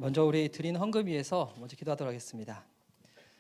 먼저 우리 드린 헌금 위해서 먼저 기도하도록 하겠습니다.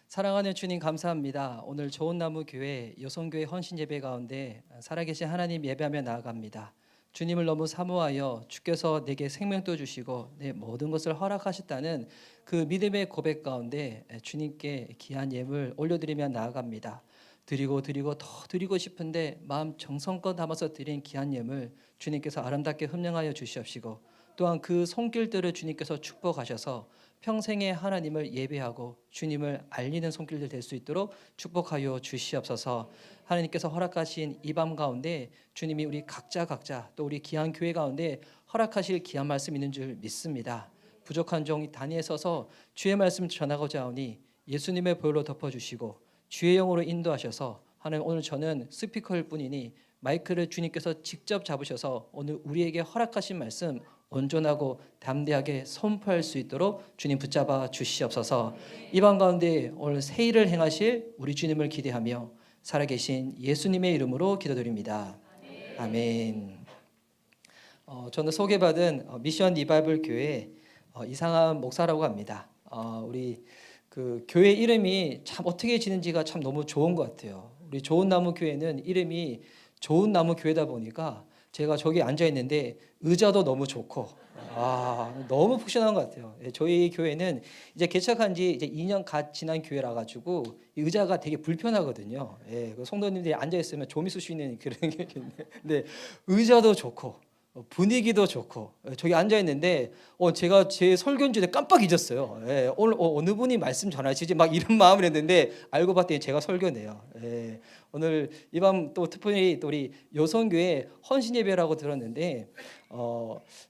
사랑하는 주님 감사합니다. 오늘 좋은 나무 교회 여성교회 헌신 예배 가운데 살아계신 하나님 예배하며 나아갑니다. 주님을 너무 사모하여 주께서 내게 생명도 주시고 내 모든 것을 허락하셨다는 그 믿음의 고백 가운데 주님께 귀한 예물 올려드리며 나아갑니다. 드리고 더 드리고 싶은데 마음 정성껏 담아서 드린 귀한 예물 주님께서 아름답게 흠령하여 주시옵시고 또한 그 손길들을 주님께서 축복하셔서 평생에 하나님을 예배하고 주님을 알리는 손길들 될 수 있도록 축복하여 주시옵소서. 하나님께서 허락하신 이 밤 가운데 주님이 우리 각자 또 우리 귀한 교회 가운데 허락하실 귀한 말씀 있는 줄 믿습니다. 부족한 종이 단위에 서서 주의 말씀 전하고자 하오니 예수님의 보혈로 덮어주시고 주의 영으로 인도하셔서 하나님 오늘 저는 스피커일 뿐이니 마이크를 주님께서 직접 잡으셔서 오늘 우리에게 허락하신 말씀 온전하고 담대하게 선포할 수 있도록 주님 붙잡아 주시옵소서. 이 밤 가운데 오늘 새 일을 행하실 우리 주님을 기대하며 살아계신 예수님의 이름으로 기도드립니다. 아멘. 저는 소개받은 미션 리바이벌 교회 이상한 목사라고 합니다. 우리 그 교회 이름이 참 어떻게 지는지가 참 너무 좋은 것 같아요. 우리 좋은 나무 교회는 이름이 좋은 나무 교회다 보니까 제가 저기 앉아 있는데 의자도 너무 좋고 너무 푹신한 것 같아요. 저희 교회는 이제 개척한 지 이제 2년 갓 지난 교회라 가지고 이 의자가 되게 불편하거든요. 성도님들이 앉아 있으면 좀이 쑤 수 있는 그런 게 있는데 의자도 좋고 분위기도 좋고 저기 앉아 있는데 제가 제 설교인 줄 깜빡 잊었어요. 오늘 어느 분이 말씀 전하시지 막 이런 마음을 했는데 알고 봤더니 제가 설교네요. 오늘 이 밤 또 특별히 또 우리 여성교회 헌신 예배라고 들었는데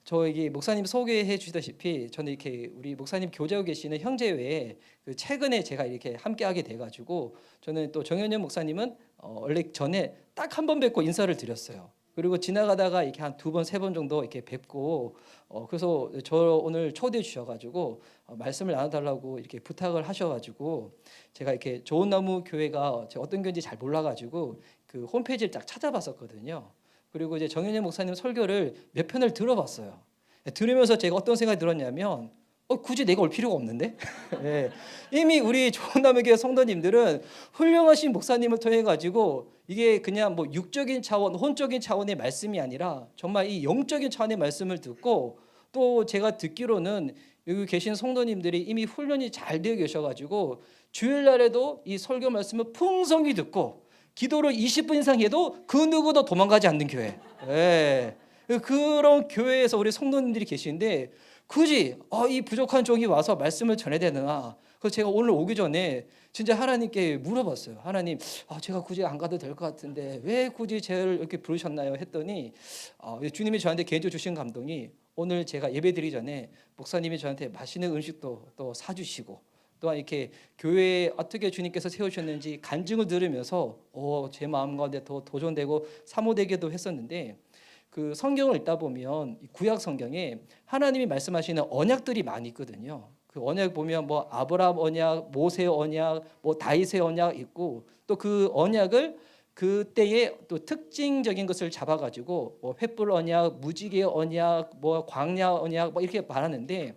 저에게 목사님 소개해 주시다시피 저는 이렇게 우리 목사님 교제하고 계시는 형제 외에 그 최근에 제가 이렇게 함께하게 돼가지고 저는 또 정현현 목사님은 원래 전에 딱 한 번 뵙고 인사를 드렸어요. 그리고 지나가다가 이렇게 한 2번, 3번 정도 이렇게 뵙고 그래서 저 오늘 초대해 주셔가지고 말씀을 나눠달라고 이렇게 부탁을 하셔가지고 제가 이렇게 좋은 나무 교회가 제가 어떤 교회인지 잘 몰라가지고 그 홈페이지를 딱 찾아봤었거든요. 그리고 이제 정현현 목사님 설교를 몇 편을 들어봤어요. 들으면서 제가 어떤 생각이 들었냐면 굳이 내가 올 필요가 없는데 이미 우리 좋은 나무 교회 성도님들은 훌륭하신 목사님을 통해 가지고 이게 그냥 뭐 육적인 차원, 혼적인 차원의 말씀이 아니라 정말 이 영적인 차원의 말씀을 듣고 또 제가 듣기로는 여기 계신 성도님들이 이미 훈련이 잘 되어 계셔가지고 주일날에도 이 설교 말씀을 풍성히 듣고 기도를 20분 이상 해도 그 누구도 도망가지 않는 교회. 그런 교회에서 우리 성도님들이 계시는데 굳이 이 부족한 종이 와서 말씀을 전해야 되나? 그래서 제가 오늘 오기 전에 진짜 하나님께 물어봤어요. 하나님, 제가 굳이 안 가도 될 것 같은데 왜 굳이 저를 이렇게 부르셨나요? 했더니 주님이 저한테 개인적으로 주신 감동이 오늘 제가 예배드리기 전에 목사님이 저한테 맛있는 음식도 또 사주시고 또한 이렇게 교회에 어떻게 주님께서 세우셨는지 간증을 들으면서 제 마음 가운데 더 도전되고 사모되기도 했었는데 그 성경을 읽다 보면 구약 성경에 하나님이 말씀하시는 언약들이 많이 있거든요. 그 언약 보면 뭐 아브라함 언약, 모세 언약, 뭐 다윗의 언약 있고 또 그 언약을 그때의 또 특징적인 것을 잡아가지고 뭐 횃불 언약, 무지개 언약, 뭐 광야 언약 뭐 이렇게 말하는데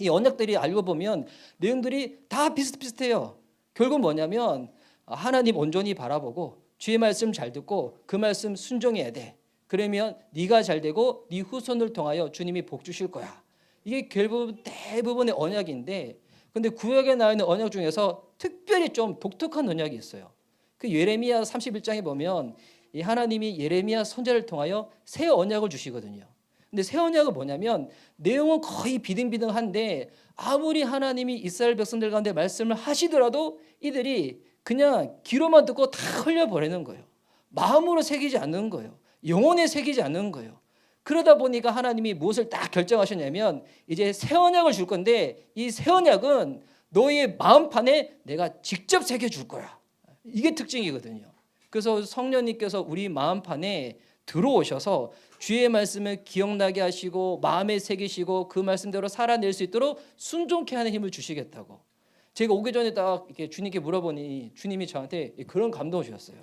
이 언약들이 알고 보면 내용들이 다 비슷비슷해요. 결국 뭐냐면 하나님 온전히 바라보고 주의 말씀 잘 듣고 그 말씀 순종해야 돼. 그러면 네가 잘 되고 네 후손을 통하여 주님이 복 주실 거야. 이게 결국 대부분의 언약인데 근데 구약에 나와 있는 언약 중에서 특별히 좀 독특한 언약이 있어요. 그 예레미야 31장에 보면 이 하나님이 예레미야 선지자를 통하여 새 언약을 주시거든요. 근데 새 언약은 뭐냐면 내용은 거의 비등비등한데 아무리 하나님이 이스라엘 백성들 가운데 말씀을 하시더라도 이들이 그냥 귀로만 듣고 다 흘려버리는 거예요. 마음으로 새기지 않는 거예요. 영혼에 새기지 않는 거예요. 그러다 보니까 하나님이 무엇을 딱 결정하셨냐면 이제 새 언약을 줄 건데 이 새 언약은 너의 마음판에 내가 직접 새겨줄 거야. 이게 특징이거든요. 그래서 성령님께서 우리 마음판에 들어오셔서 주의 말씀을 기억나게 하시고 마음에 새기시고 그 말씀대로 살아낼 수 있도록 순종케 하는 힘을 주시겠다고. 제가 오기 전에 딱 이렇게 주님께 물어보니 주님이 저한테 그런 감동을 주셨어요.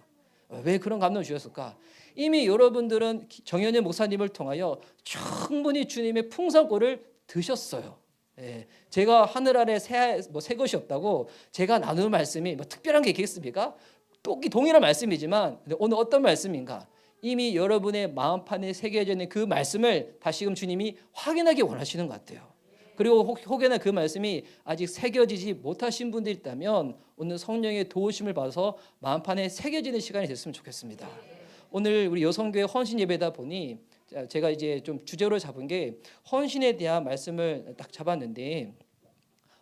왜 그런 감동을 주셨을까? 이미 여러분들은 정현현 목사님을 통하여 충분히 주님의 풍성꼴을 드셨어요. 예, 제가 하늘 아래 새 것이 없다고 제가 나누는 말씀이 뭐 특별한 게 있겠습니까? 똑같이 동일한 말씀이지만 오늘 어떤 말씀인가? 이미 여러분의 마음판에 새겨져 있는 그 말씀을 다시금 주님이 확인하기 원하시는 것 같아요. 그리고 혹여나 그 말씀이 아직 새겨지지 못하신 분들이 있다면 오늘 성령의 도우심을 받아서 마음판에 새겨지는 시간이 됐으면 좋겠습니다. 오늘 우리 여성교회 헌신 예배다 보니 제가 이제 좀 주제로 잡은 게 헌신에 대한 말씀을 딱 잡았는데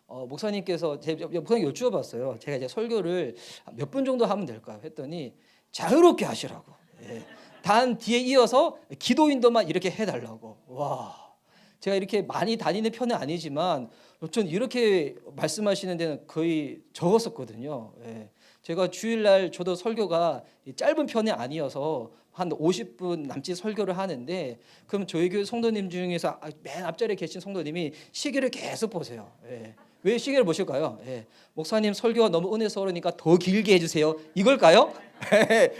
목사님께서 목사님 여쭈어봤어요. 제가 이제 설교를 몇 분 정도 하면 될까요? 했더니 자유롭게 하시라고. 예. 단 뒤에 이어서 기도 인도만 이렇게 해달라고. 와, 제가 이렇게 많이 다니는 편은 아니지만 전 이렇게 말씀하시는 데는 거의 적었었거든요. 예. 제가 주일날 저도 설교가 짧은 편이 아니어서 한 50분 남짓 설교를 하는데 그럼 저희 교회 성도님 중에서 맨 앞자리에 계신 성도님이 시계를 계속 보세요. 예. 왜 시계를 보실까요? 예. 목사님 설교가 너무 은혜스러우니까 더 길게 해주세요. 이걸까요?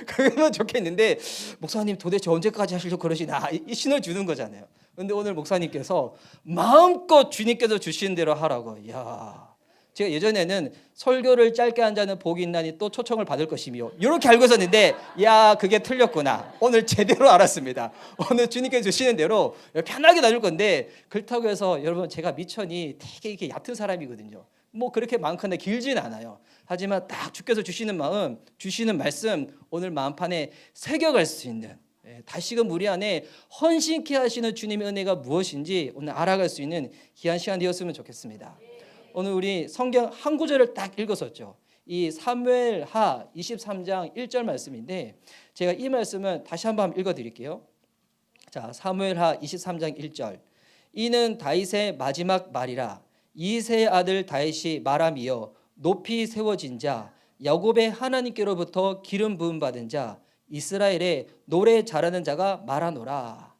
그러면 좋겠는데 목사님 도대체 언제까지 하시려고 그러시나 이 신을 주는 거잖아요. 근데 오늘 목사님께서 마음껏 주님께서 주시는 대로 하라고. 이야, 제가 예전에는 설교를 짧게 한 자는 복이 있나니 또 초청을 받을 것이며 이렇게 알고 있었는데 야, 그게 틀렸구나. 오늘 제대로 알았습니다. 오늘 주님께서 주시는 대로 편하게 나눌 건데 그렇다고 해서 여러분 제가 미천이 되게 이렇게 얕은 사람이거든요. 뭐 그렇게 많거나 길지는 않아요. 하지만 딱 주께서 주시는 마음, 주시는 말씀 오늘 마음판에 새겨갈 수 있는 다시금 우리 안에 헌신케 하시는 주님의 은혜가 무엇인지 오늘 알아갈 수 있는 귀한 시간 되었으면 좋겠습니다. 오늘 우리 성경 한 구절을 딱 읽었었죠. 이 사무엘하 23장 1절 말씀인데 제가 이 말씀을 다시 한번 읽어드릴게요. 자, 사무엘하 23장 1절. 이는 다윗의 마지막 말이라. 이새의 아들 다윗이 말함이여 높이 세워진 자 야곱의 하나님께로부터 기름 부음 받은 자 이스라엘의 노래 잘하는 자가 말하노라.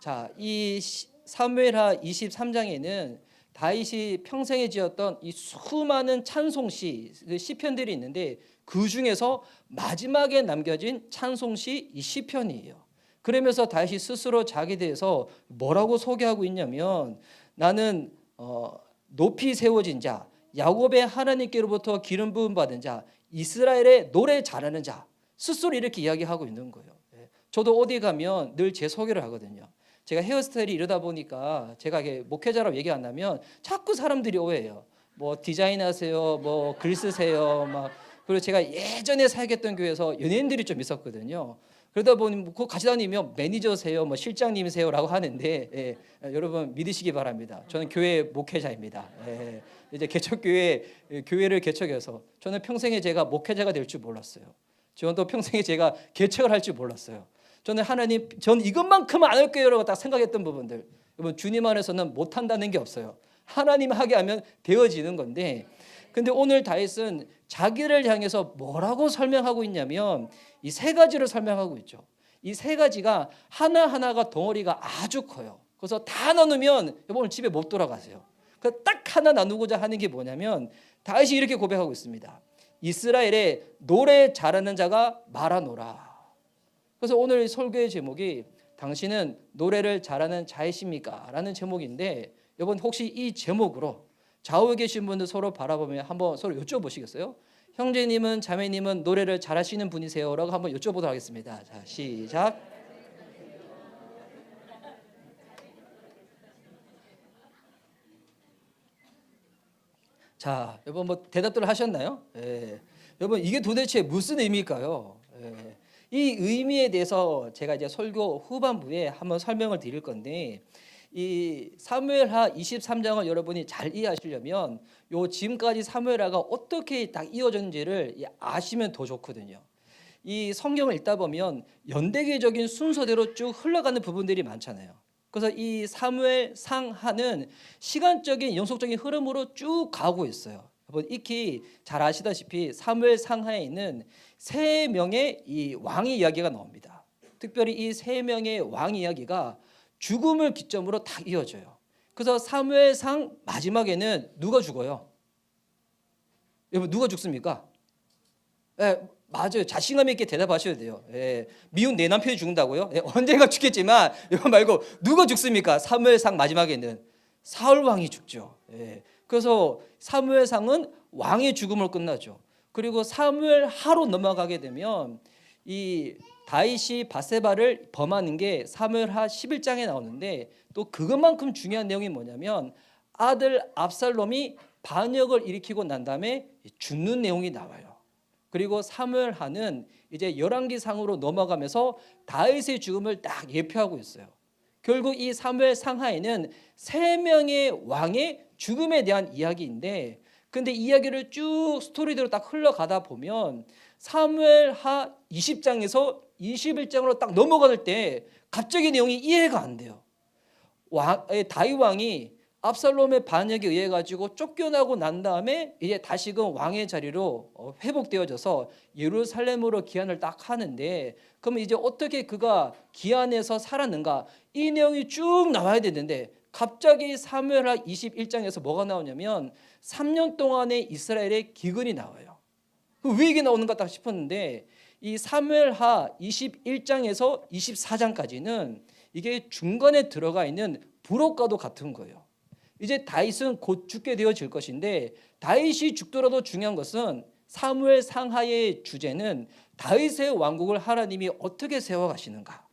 자, 이 사무엘하 23장에는 다윗이 평생에 지었던 이 수많은 찬송시, 시편들이 있는데 그 중에서 마지막에 남겨진 찬송시 이 시편이에요. 그러면서 다윗이 스스로 자기에 대해서 뭐라고 소개하고 있냐면 나는 높이 세워진 자, 야곱의 하나님께로부터 기름 부음 받은 자, 이스라엘의 노래 잘하는 자 스스로 이렇게 이야기하고 있는 거예요. 저도 어디 가면 늘 제 소개를 하거든요. 제가 헤어스타일이 이러다 보니까 제가 목회자라고 얘기 안 하면 자꾸 사람들이 오해해요. 뭐 디자인하세요, 뭐 글 쓰세요, 막 그리고 제가 예전에 사역했던 교회에서 연예인들이 좀 있었거든요. 그러다 보니 그거 같이 다니면 매니저세요, 뭐 실장님이세요라고 하는데 여러분 믿으시기 바랍니다. 저는 교회 목회자입니다. 이제 교회를 개척해서 저는 평생에 제가 목회자가 될 줄 몰랐어요. 저는 또 평생에 제가 개척을 할 줄 몰랐어요. 저는 하나님, 저는 이것만큼은 안 할게요라고 딱 생각했던 부분들. 여러분 주님 안에서는 못한다는 게 없어요. 하나님 하게 하면 되어지는 건데 근데 오늘 다윗은 자기를 향해서 뭐라고 설명하고 있냐면 이 세 가지를 설명하고 있죠. 이 세 가지가 하나하나가 덩어리가 아주 커요. 그래서 다 나누면 오늘 집에 못 돌아가세요. 딱 하나 나누고자 하는 게 뭐냐면 다윗이 이렇게 고백하고 있습니다. 이스라엘의 노래 잘하는 자가 말하노라. 그래서 오늘 설교의 제목이 당신은 노래를 잘하는 자이십니까? 라는 제목인데 여러분 혹시 이 제목으로 좌우에 계신 분들 서로 바라보면 한번 서로 여쭤보시겠어요? 형제님은 자매님은 노래를 잘하시는 분이세요? 라고 한번 여쭤보도록 하겠습니다. 자, 시작. 자, 여러분 뭐 대답들 하셨나요? 여러분 이게 도대체 무슨 의미일까요? 이 의미에 대해서 제가 이제 설교 후반부에 한번 설명을 드릴 건데 이 사무엘하 23장을 여러분이 잘 이해하시려면 요 지금까지 사무엘하가 어떻게 딱 이어졌는지를 아시면 더 좋거든요. 이 성경을 읽다 보면 연대기적인 순서대로 쭉 흘러가는 부분들이 많잖아요. 그래서 이 사무엘 상하는 시간적인 연속적인 흐름으로 쭉 가고 있어요. 여러분 익히 잘 아시다시피 사무엘 상하에 있는 세 명의 이 왕의 이야기가 나옵니다. 특별히 이 세 명의 왕 이야기가 죽음을 기점으로 딱 이어져요. 그래서 사무엘상 마지막에는 누가 죽어요? 여러분 누가 죽습니까? 맞아요. 자신감 있게 대답하셔야 돼요. 미운 내 남편이 죽는다고요? 언젠가 죽겠지만 이거 말고 누가 죽습니까? 사무엘상 마지막에는 사울 왕이 죽죠. 예. 그래서 사무엘상은 왕의 죽음으로 끝나죠. 그리고 사무엘 하로 넘어가게 되면 이 다윗이 밧세바를 범하는 게 사무엘하 11장에 나오는데 또 그것만큼 중요한 내용이 뭐냐면 아들 압살롬이 반역을 일으키고 난 다음에 죽는 내용이 나와요. 그리고 사무엘하는 이제 열왕기상으로 넘어가면서 다윗의 죽음을 딱 예표하고 있어요. 결국 이 사무엘 상하에는 3명의 왕의 죽음에 대한 이야기인데 근데 이야기를 쭉 스토리대로 딱 흘러가다 보면 사무엘하 20장에서 21장으로 딱 넘어갈 때 갑자기 내용이 이해가 안 돼요. 다윗 왕이 압살롬의 반역에 의해 가지고 쫓겨나고 난 다음에 이제 다시금 왕의 자리로 회복되어져서 예루살렘으로 귀환을 딱 하는데 그러면 이제 어떻게 그가 귀환해서 살았는가 이 내용이 쭉 나와야 되는데 갑자기 사무엘하 21장에서 뭐가 나오냐면 3년 동안의 이스라엘의 기근이 나와요. 왜 이게 나오는가 딱 싶었는데 이 사무엘하 21장에서 24장까지는 이게 중간에 들어가 있는 부록과도 같은 거예요. 이제 다윗은 곧 죽게 되어질 것인데 다윗이 죽더라도 중요한 것은 사무엘 상하의 주제는 다윗의 왕국을 하나님이 어떻게 세워가시는가,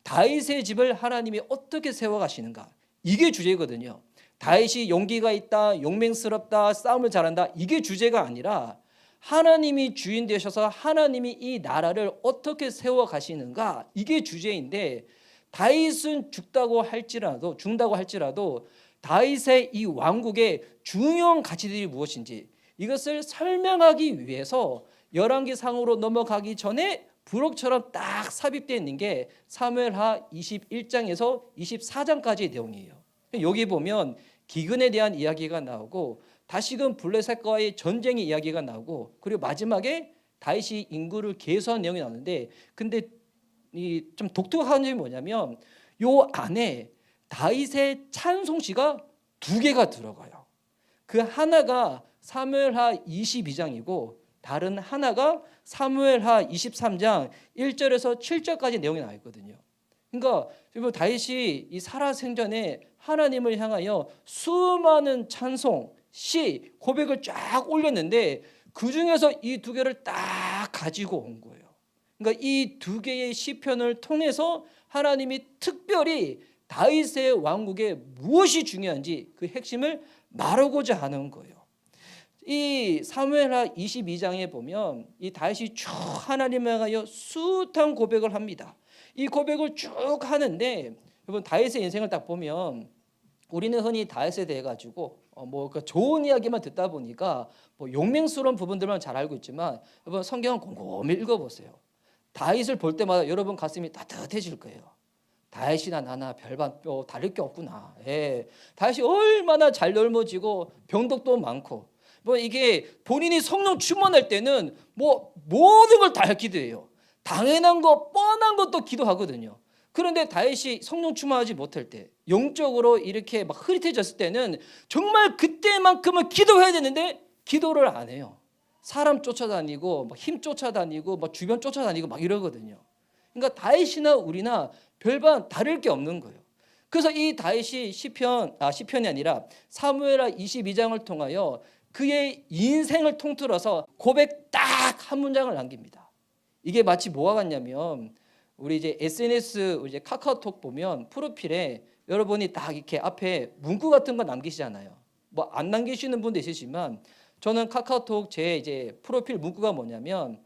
다윗의 집을 하나님이 어떻게 세워가시는가, 이게 주제거든요. 다윗이 용기가 있다, 용맹스럽다, 싸움을 잘한다, 이게 주제가 아니라 하나님이 주인 되셔서 하나님이 이 나라를 어떻게 세워가시는가, 이게 주제인데 다윗은 죽다고 할지라도 다윗의 이 왕국의 중요한 가치들이 무엇인지 이것을 설명하기 위해서 열왕기상으로 넘어가기 전에 부록처럼 딱 삽입되어 있는 게 사무엘하 21장에서 24장까지의 내용이에요. 여기 보면 기근에 대한 이야기가 나오고 다시금 블레셋과의 전쟁의 이야기가 나오고 그리고 마지막에 다윗이 인구를 계수한 내용이 나오는데 근데 이 좀 독특한 점이 뭐냐면 요 안에 다윗의 찬송시가 2개가 들어가요. 그 하나가 사무엘하 22장이고 다른 하나가 사무엘하 23장 1절에서 7절까지 내용이 나와 있거든요. 그러니까 다윗이 이 살아생전에 하나님을 향하여 수많은 찬송, 시, 고백을 쫙 올렸는데 그중에서 이 2개를 딱 가지고 온 거예요. 그러니까 이 2개의 시편을 통해서 하나님이 특별히 다윗의 왕국에 무엇이 중요한지 그 핵심을 말하고자 하는 거예요. 이 사무엘하 22장에 보면 이 다윗이 쭉 하나님을 향하여 숱한 고백을 합니다. 이 고백을 쭉 하는데 여러분 다윗의 인생을 딱 보면 우리는 흔히 다윗에 대해 가지고 그 좋은 이야기만 듣다 보니까 용맹스러운 부분들만 잘 알고 있지만 여러분 성경을 곰곰이 읽어보세요. 다윗을 볼 때마다 여러분 가슴이 따뜻해질 거예요. 다윗이나 나나 별반 다를 게 없구나. 예. 다윗이 얼마나 잘 넓어지고 병덕도 많고 이게 본인이 성령 충만할 때는 모든 걸 다 기도해요. 당연한 거 뻔한 것도 기도하거든요. 그런데 다윗이 성령 충만하지 못할 때 영적으로 이렇게 막 흐릿해졌을 때는 정말 그때만큼은 기도해야 되는데 기도를 안 해요. 사람 쫓아다니고 힘 쫓아다니고 주변 쫓아다니고 막 이러거든요. 그러니까 다윗이나 우리나 별반 다를 게 없는 거예요. 그래서 이 다윗이 시편이 아니라 사무엘하 22장을 통하여 그의 인생을 통틀어서 고백 딱 한 문장을 남깁니다. 이게 마치 뭐와 같냐면 우리 이제 SNS 이제 카카오톡 보면 프로필에 여러분이 딱 이렇게 앞에 문구 같은 거 남기시잖아요. 안 남기시는 분도 있으시지만 저는 카카오톡 제 이제 프로필 문구가 뭐냐면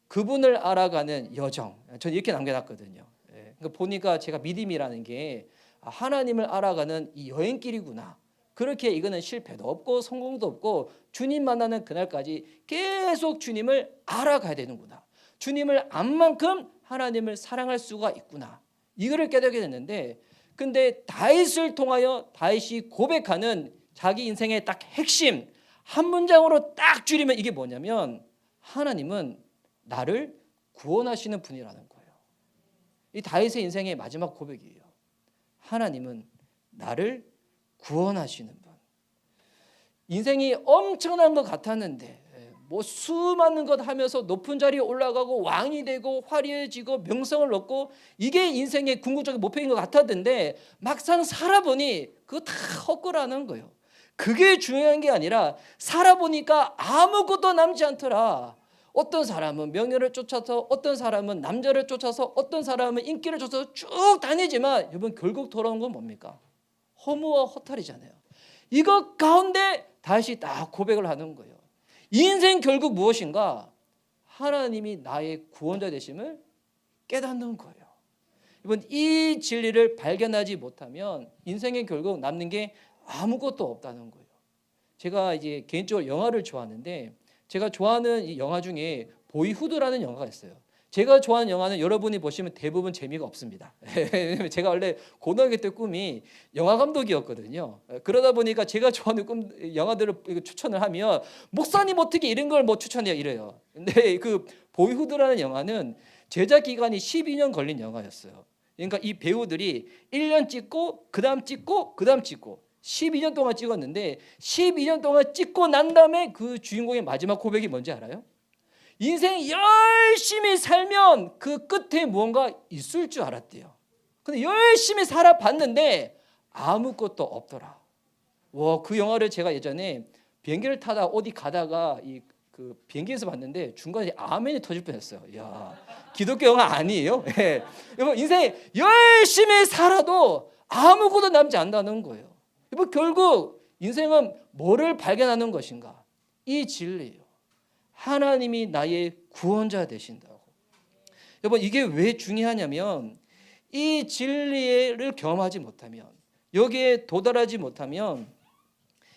그분을 알아가는 여정. 저는 이렇게 남겨놨거든요. 예, 그러니까 보니까 제가 믿음이라는 게 하나님을 알아가는 이 여행길이구나. 그렇게 이거는 실패도 없고 성공도 없고 주님 만나는 그날까지 계속 주님을 알아가야 되는구나. 주님을 안 만큼 하나님을 사랑할 수가 있구나. 이거를 깨닫게 됐는데 근데 다윗을 통하여 다윗이 고백하는 자기 인생의 딱 핵심 한 문장으로 딱 줄이면 이게 뭐냐면 하나님은 나를 구원하시는 분이라는 거예요. 이 다윗의 인생의 마지막 고백이에요. 하나님은 나를 구원하시는 분. 인생이 엄청난 것 같았는데 뭐 수많은 것 하면서 높은 자리에 올라가고 왕이 되고 화려해지고 명성을 얻고 이게 인생의 궁극적인 목표인 것 같았는데 막상 살아보니 그거 다 헛거라는 거예요. 그게 중요한 게 아니라 살아보니까 아무것도 남지 않더라. 어떤 사람은 명예를 쫓아서, 어떤 사람은 남자를 쫓아서, 어떤 사람은 인기를 쫓아서 쭉 다니지만 여러분 결국 돌아온 건 뭡니까? 허무와 허탈이잖아요. 이것 가운데 다시 딱 고백을 하는 거예요. 인생 결국 무엇인가? 하나님이 나의 구원자 되심을 깨닫는 거예요. 여러분 이 진리를 발견하지 못하면 인생에 결국 남는 게 아무것도 없다는 거예요. 제가 이제 개인적으로 영화를 좋아하는데 제가 좋아하는 이 영화 중에 보이후드라는 영화가 있어요. 제가 좋아하는 영화는 여러분이 보시면 대부분 재미가 없습니다. 제가 원래 고등학교 때 꿈이 영화 감독이었거든요. 그러다 보니까 제가 좋아하는 영화들을 추천을 하면 목사님 어떻게 이런 걸 뭐 추천해요 이래요. 근데 그 보이후드라는 영화는 제작 기간이 12년 걸린 영화였어요. 그러니까 이 배우들이 1년 찍고 그다음 찍고 그다음 찍고 12년 동안 찍었는데 12년 동안 찍고 난 다음에 그 주인공의 마지막 고백이 뭔지 알아요? 인생 열심히 살면 그 끝에 무언가 있을 줄 알았대요. 근데 열심히 살아봤는데 아무것도 없더라. 와, 그 영화를 제가 예전에 비행기를 타다 어디 가다가 그 비행기에서 봤는데 중간에 아멘이 터질 뻔했어요. 야, 기독교 영화 아니에요? 네. 여러분 인생 열심히 살아도 아무것도 남지 않는다는 거예요. 여러분 결국 인생은 뭐를 발견하는 것인가? 이 진리예요. 하나님이 나의 구원자 되신다고. 여러분 이게 왜 중요하냐면 이 진리를 경험하지 못하면 여기에 도달하지 못하면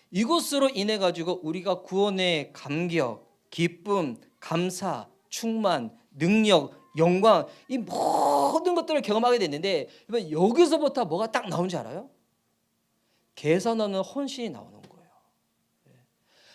이것으로 인해 가지고 우리가 구원의 감격, 기쁨, 감사, 충만, 능력, 영광 이 모든 것들을 경험하게 됐는데 여기서부터 뭐가 딱 나온지 알아요? 계산하는 헌신이 나오는 거예요.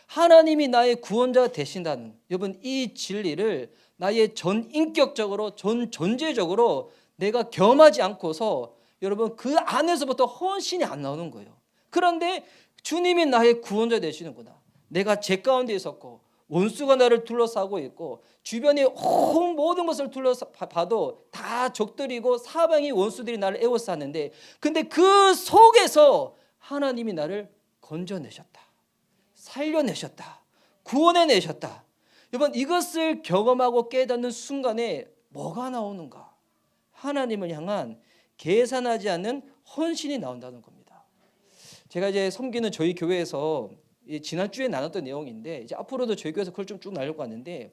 하나님이 나의 구원자 되신다는 여러분 이 진리를 나의 전 인격적으로 전 존재적으로 내가 경험하지 않고서 여러분 그 안에서부터 헌신이 안 나오는 거예요. 그런데 주님이 나의 구원자 되시는구나. 내가 죄 가운데 있었고 원수가 나를 둘러싸고 있고 주변에 온 모든 것을 둘러봐도 다 적들이고 사방이 원수들이 나를 에워쌌는데 근데 그 속에서 하나님이 나를 건져내셨다. 살려내셨다. 구원해내셨다. 여러분 이것을 경험하고 깨닫는 순간에 뭐가 나오는가? 하나님을 향한 계산하지 않는 헌신이 나온다는 겁니다. 제가 이제 섬기는 저희 교회에서 지난주에 나눴던 내용인데 이제 앞으로도 저희 교회에서 그걸 좀 쭉 나누려고 하는데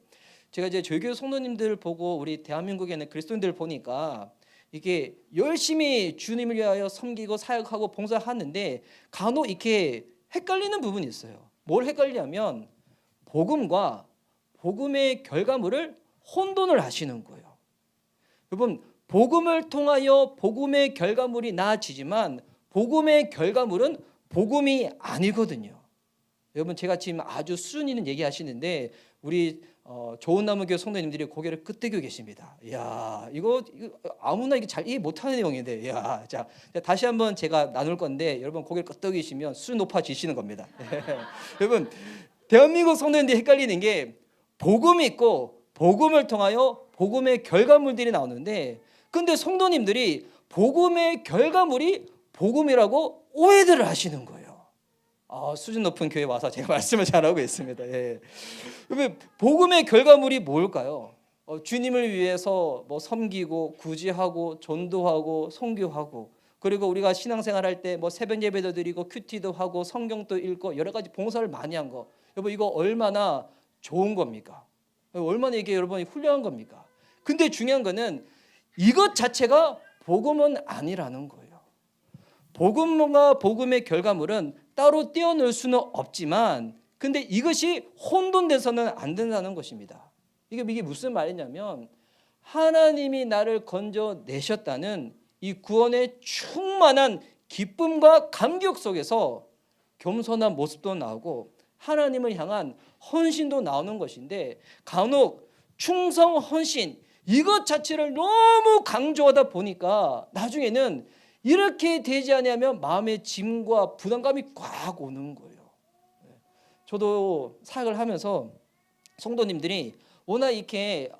제가 이제 저희 교회 성도님들 보고 우리 대한민국에 있는 그리스도인들 보니까 이게 열심히 주님을 위하여 섬기고 사역하고 봉사하는데 간혹 이렇게 헷갈리는 부분이 있어요. 뭘 헷갈리냐면 복음과 복음의 결과물을 혼돈을 하시는 거예요. 여러분 복음을 통하여 복음의 결과물이 나아지지만 복음의 결과물은 복음이 아니거든요. 여러분 제가 지금 아주 수준 있는 얘기하시는데 우리 좋은 나무 교회 성도님들이 고개를 끄덕이고 계십니다. 이야 이거 아무나 이게 잘 이해 못하는 내용인데 이야 자 다시 한번 제가 나눌 건데 여러분 고개를 끄덕이시면 수준 높아지시는 겁니다. 여러분 대한민국 성도님들이 헷갈리는 게 복음이 있고 복음을 통하여 복음의 결과물들이 나오는데 근데 성도님들이 복음의 결과물이 복음이라고 오해들을 하시는 거예요. 수준 높은 교회 와서 제가 말씀을 잘하고 있습니다. 예. 복음의 결과물이 뭘까요? 주님을 위해서 뭐 섬기고 구제하고 전도하고 선교하고 그리고 우리가 신앙생활 할 때 뭐 새벽 예배도 드리고 큐티도 하고 성경도 읽고 여러 가지 봉사를 많이 한 거. 여러분 이거 얼마나 좋은 겁니까? 얼마나 이게 여러분이 훌륭한 겁니까? 근데 중요한 거는 이것 자체가 복음은 아니라는 거예요. 복음과 복음의 결과물은 따로 떼어놓을 수는 없지만 근데 이것이 혼돈돼서는 안 된다는 것입니다. 이게 무슨 말이냐면 하나님이 나를 건져내셨다는 이 구원의 충만한 기쁨과 감격 속에서 겸손한 모습도 나오고 하나님을 향한 헌신도 나오는 것인데 간혹 충성 헌신 이것 자체를 너무 강조하다 보니까 나중에는 이렇게 되지 않으면 마음의 짐과 부담감이 꽉 오는 거예요. 저도 사역을 하면서 성도님들이 워낙 이렇게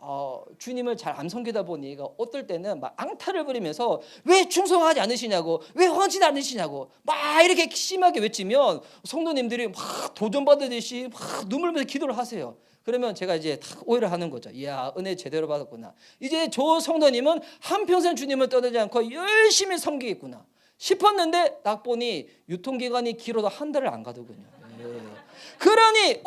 주님을 잘 안 섬기다 보니 어떨 때는 막 앙탈을 부리면서 왜 충성하지 않으시냐고, 왜 헌신 않으시냐고 막 이렇게 심하게 외치면 성도님들이 막 도전받으듯이 막 눈물 흘리면서 기도를 하세요. 그러면 제가 이제 다 오해를 하는 거죠. 이야, 은혜 제대로 받았구나. 이제 저 성도님은 한평생 주님을 떠나지 않고 열심히 섬기겠구나 싶었는데 딱 보니 유통기간이 길어도 한 달을 안 가더군요. 예. 그러니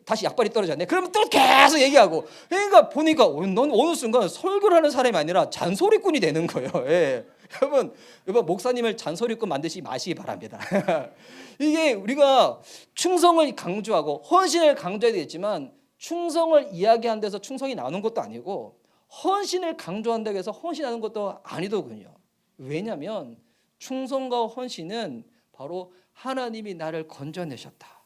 다시 약발이 떨어졌네. 그러면 또 계속 얘기하고. 그러니까 보니까 넌 어느 순간 설교를 하는 사람이 아니라 잔소리꾼이 되는 거예요. 예. 여러분 목사님을 잔소리꾼 만드시지 마시기 바랍니다. 이게 우리가 충성을 강조하고 헌신을 강조해야 되겠지만 충성을 이야기하는 데서 충성이 나오는 것도 아니고 헌신을 강조한다고 해서 헌신하는 것도 아니더군요. 왜냐하면 충성과 헌신은 바로 하나님이 나를 건져내셨다,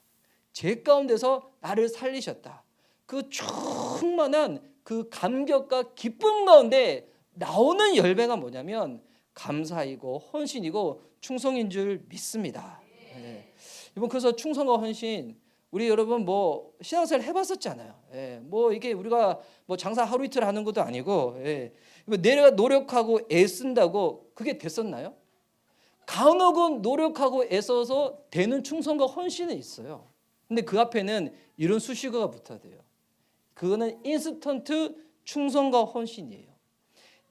죄 가운데서 나를 살리셨다, 그 충만한 그 감격과 기쁨 가운데 나오는 열매가 뭐냐면 감사이고 헌신이고 충성인 줄 믿습니다. 네. 이번 그래서 충성과 헌신 우리 여러분 뭐 신앙생활 해봤었잖아요. 예, 뭐 이게 우리가 뭐 장사 하루 이틀 하는 것도 아니고, 예, 내가 노력하고 애쓴다고 그게 됐었나요? 간혹은 노력하고 애써서 되는 충성과 헌신은 있어요. 근데 그 앞에는 이런 수식어가 붙어야 돼요. 그거는 인스턴트 충성과 헌신이에요.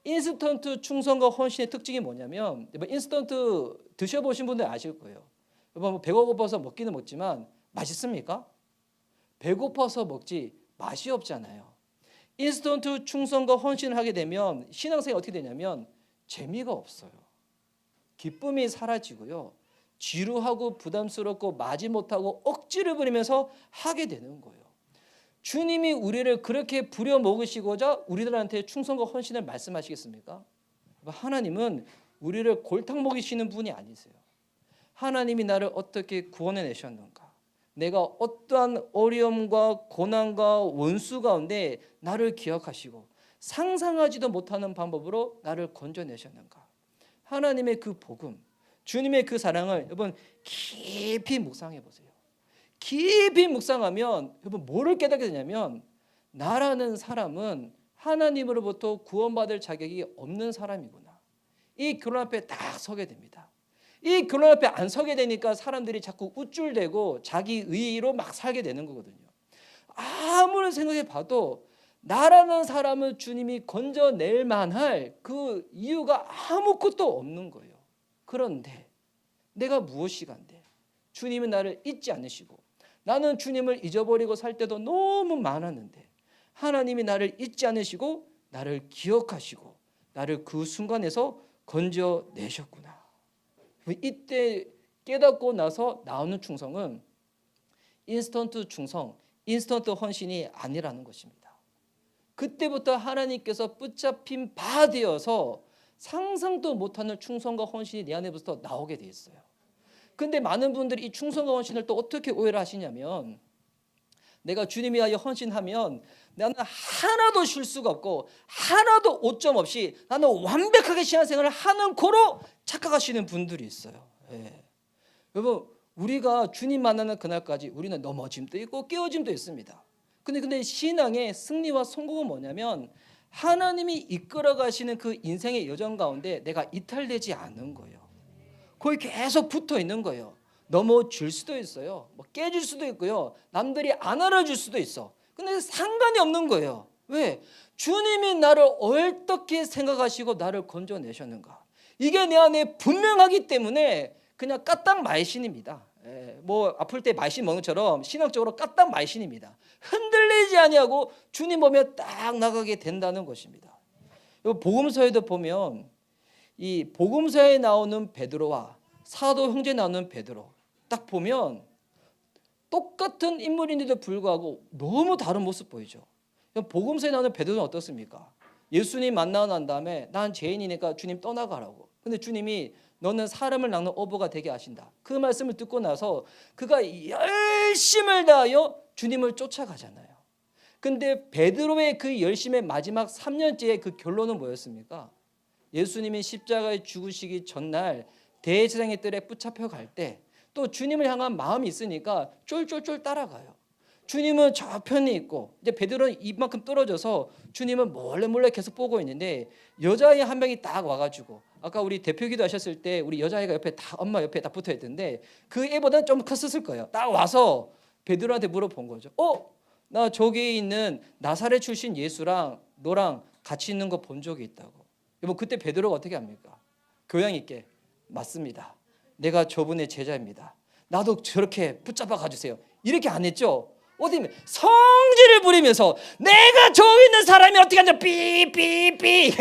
인스턴트 충성과 헌신의 특징이 뭐냐면, 인스턴트 드셔보신 분들 아실 거예요. 뭐 배가 고파서 먹기는 먹지만 맛있습니까? 배고파서 먹지 맛이 없잖아요. 인스턴트 충성과 헌신을 하게 되면 신앙생활이 어떻게 되냐면 재미가 없어요. 기쁨이 사라지고요, 지루하고 부담스럽고 마지못하고 억지를 부리면서 하게 되는 거예요. 주님이 우리를 그렇게 부려먹으시고자 우리들한테 충성과 헌신을 말씀하시겠습니까? 하나님은 우리를 골탕 먹이시는 분이 아니세요. 하나님이 나를 어떻게 구원해내셨는가, 내가 어떠한 어려움과 고난과 원수 가운데 나를 기억하시고 상상하지도 못하는 방법으로 나를 건져내셨는가, 하나님의 그 복음, 주님의 그 사랑을 여러분 깊이 묵상해 보세요. 깊이 묵상하면 여러분 뭐를 깨닫게 되냐면 나라는 사람은 하나님으로부터 구원받을 자격이 없는 사람이구나. 이 결론 앞에 딱 서게 됩니다. 이 결론 앞에 안 서게 되니까 사람들이 자꾸 우쭐대고 자기 의의로 막 살게 되는 거거든요. 아무리 생각해 봐도 나라는 사람을 주님이 건져낼 만할 그 이유가 아무것도 없는 거예요. 그런데 내가 무엇이간데 주님은 나를 잊지 않으시고 나는 주님을 잊어버리고 살 때도 너무 많았는데 하나님이 나를 잊지 않으시고 나를 기억하시고 나를 그 순간에서 건져내셨구나. 이때 깨닫고 나서 나오는 충성은 인스턴트 충성, 인스턴트 헌신이 아니라는 것입니다. 그때부터 하나님께서 붙잡힌 바 되어서 상상도 못하는 충성과 헌신이 내 안에부터 나오게 돼 있어요. 근데 많은 분들이 이 충성과 헌신을 또 어떻게 오해를 하시냐면 내가 주님 위하여 헌신하면 나는 하나도 실수가 없고 하나도 오점 없이 나는 완벽하게 신앙생활을 하는 거로 착각하시는 분들이 있어요. 예. 여러분 우리가 주님 만나는 그날까지 우리는 넘어짐도 있고 깨어짐도 있습니다. 근데 신앙의 승리와 성공은 뭐냐면 하나님이 이끌어 가시는 그 인생의 여정 가운데 내가 이탈되지 않는 거예요. 거기 계속 붙어 있는 거예요. 넘어질 수도 있어요. 뭐 깨질 수도 있고요. 남들이 안 알아줄 수도 있어. 근데 상관이 없는 거예요. 왜? 주님이 나를 어떻게 생각하시고 나를 건져내셨는가. 이게 내 안에 분명하기 때문에 그냥 까딱 말신입니다. 뭐 아플 때 말신 먹는 것처럼 신학적으로 까딱 말신입니다. 흔들리지 아니하고 주님 보면 딱 나가게 된다는 것입니다. 복음서에도 보면 이 복음서에 나오는 베드로와 사도 형제에 나오는 베드로 딱 보면 똑같은 인물인데도 불구하고 너무 다른 모습 보이죠. 복음서에 나오는 베드로는 어떻습니까? 예수님 만나고 난 다음에 난 죄인이니까 주님 떠나가라고. 근데 주님이 너는 사람을 낚는 어부가 되게 하신다. 그 말씀을 듣고 나서 그가 열심을 다하여 주님을 쫓아가잖아요. 근데 베드로의 그 열심의 마지막 3년째의 그 결론은 뭐였습니까? 예수님이 십자가에 죽으시기 전날 대제사장의 뜰에 붙잡혀 갈 때 또 주님을 향한 마음이 있으니까 쫄쫄쫄 따라가요. 주님은 저 편에 있고 이제 베드로는 이만큼 떨어져서 주님은 몰래 계속 보고 있는데 여자아이 한 명이 딱 와가지고 아까 우리 대표기도 하셨을 때 우리 여자아이가 옆에 다 엄마 옆에 딱 붙어 있던데 그 애보다는 좀 컸을 거예요. 딱 와서 베드로한테 물어본 거죠. 나 저기 있는 나사렛 출신 예수랑 너랑 같이 있는 거 본 적이 있다고. 여러분 그때 베드로가 어떻게 합니까? 교양 있게 맞습니다. 내가 저분의 제자입니다. 나도 저렇게 붙잡아 가주세요. 이렇게 안 했죠. 어디 성질을 부리면서 내가 저기 있는 사람이 어떻게 하냐 삐삐삐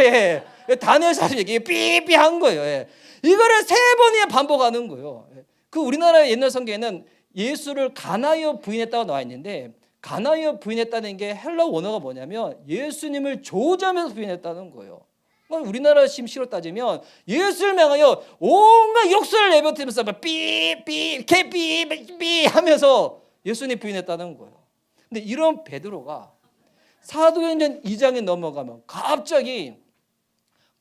단어의 사실 얘기 삐삐 한 거예요. 이거를 3번이나 반복하는 거예요. 그 우리나라 옛날 성경에는 예수를 가나이어 부인했다고 나와 있는데 가나이어 부인했다는 게 헬라 원어가 뭐냐면 예수님을 조점에서 부인했다는 거예요. 우리나라 심시로 따지면 예수를 명하여 온갖 욕설을 내뱉으면서 삐삐 개삐삐 하면서 예수님 부인했다는 거예요. 근데 이런 베드로가 사도행전 2장에 넘어가면 갑자기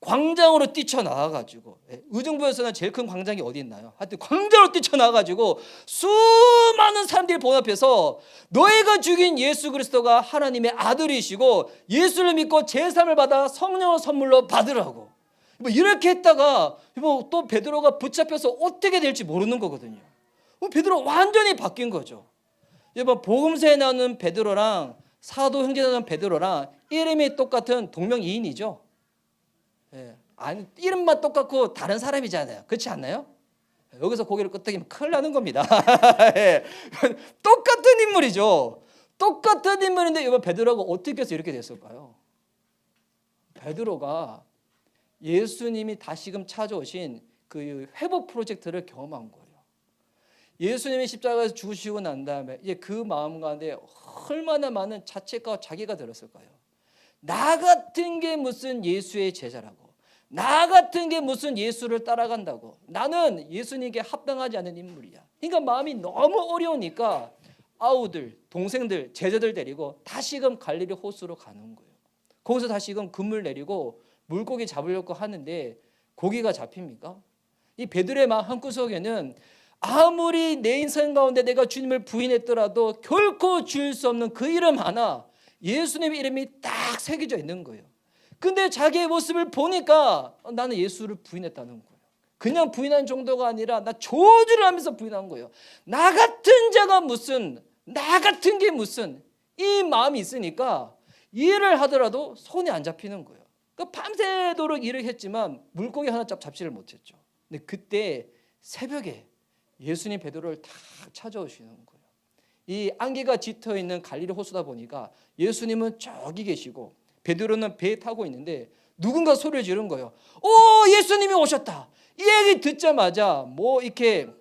광장으로 뛰쳐나와가지고 의정부에서는 제일 큰 광장이 어디 있나요? 하여튼 광장으로 뛰쳐나와가지고 수많은 사람들이 본 앞에서 너희가 죽인 예수 그리스도가 하나님의 아들이시고 예수를 믿고 제사를 받아 성령을 선물로 받으라고 이렇게 했다가 또 베드로가 붙잡혀서 어떻게 될지 모르는 거거든요. 베드로 완전히 바뀐 거죠. 여러분 복음서에 나오는 베드로랑 사도행전에 나오는 베드로랑 이름이 똑같은 동명이인이죠. 아니 이름만 똑같고 다른 사람이잖아요. 그렇지 않나요? 여기서 고개를 끄덕이면 큰일 나는 겁니다. 똑같은 인물이죠. 똑같은 인물인데 여러분 베드로가 어떻게 해서 이렇게 됐을까요? 베드로가 예수님이 다시금 찾아오신 그 회복 프로젝트를 경험한 거예요. 예수님이 십자가에서 죽으시고 난 다음에 이제 그 마음 가운데 얼마나 많은 자책과 자기가 들었을까요? 나 같은 게 무슨 예수의 제자라고, 나 같은 게 무슨 예수를 따라간다고, 나는 예수님께 합당하지 않은 인물이야. 그러니까 마음이 너무 어려우니까 아우들, 동생들, 제자들 데리고 다시금 갈릴리 호수로 가는 거예요. 거기서 다시금 그물 내리고 물고기 잡으려고 하는데 고기가 잡힙니까? 이 베드로의 마음 한구석에는 아무리 내 인생 가운데 내가 주님을 부인했더라도 결코 지을 수 없는 그 이름 하나, 예수님의 이름이 딱 새겨져 있는 거예요. 근데 자기의 모습을 보니까 나는 예수를 부인했다는 거예요. 그냥 부인한 정도가 아니라 나 저주를 하면서 부인한 거예요. 나 같은 자가 무슨, 나 같은 게 무슨, 이 마음이 있으니까 일을 하더라도 손이 안 잡히는 거예요. 그러니까 밤새도록 일을 했지만 물고기 하나 잡지를 못했죠. 근데 그때 새벽에 예수님 베드로를 다 찾아오시는 거예요. 이 안개가 짙어 있는 갈릴리 호수다 보니까 예수님은 저기 계시고 베드로는 배에 타고 있는데 누군가 소리를 지른 거예요. 오, 예수님이 오셨다. 이 얘기 듣자마자 뭐 이렇게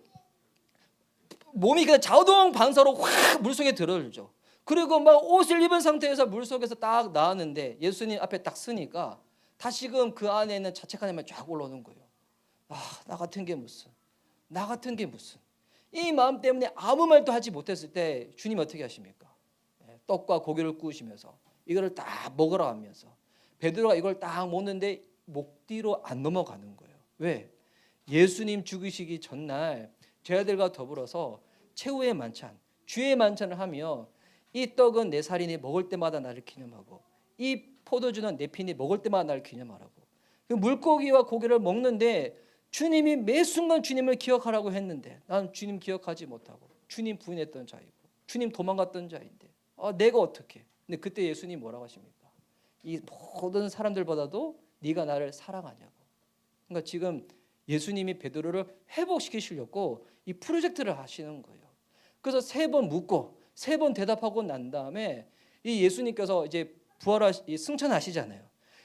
몸이 그냥 자동 반사로 확 물속에 들어들죠. 그리고 막 옷을 입은 상태에서 물속에서 딱 나왔는데 예수님 앞에 딱 서니까 다시금 그 안에 있는 자책하는 쫙 올라오는 거예요. 나 같은 게 무슨, 나 같은 게 무슨. 이 마음 때문에 아무 말도 하지 못했을 때 주님 어떻게 하십니까? 떡과 고기를 구우시면서 이거를 딱 먹으라 하면서 베드로가 이걸 딱 먹는데 목 뒤로 안 넘어가는 거예요. 왜? 예수님 죽으시기 전날 제자들과 더불어서 최후의 만찬, 주의 만찬을 하며 이 떡은 내 살이니 먹을 때마다 나를 기념하고 이 포도주는 내 피니 먹을 때마다 나를 기념하라고. 그 물고기와 고기를 먹는데 주님이 매 순간 주님을 기억하라고 했는데 나는 주님 기억하지 못하고 주님 부인했던 자이고 주님 도망갔던 자인데 내가 어떻게. 근데 그때 예수님 뭐라고 하십니까? 이 모든 사람들보다도 네가 나를 사랑하냐고. 그러니까 지금 예수님이 베드로를 회복시키시려고 이 프로젝트를 하시는 거예요. 그래서 3번 묻고 3번 대답하고 난 다음에 이 예수님께서 이제 승천하시잖아요.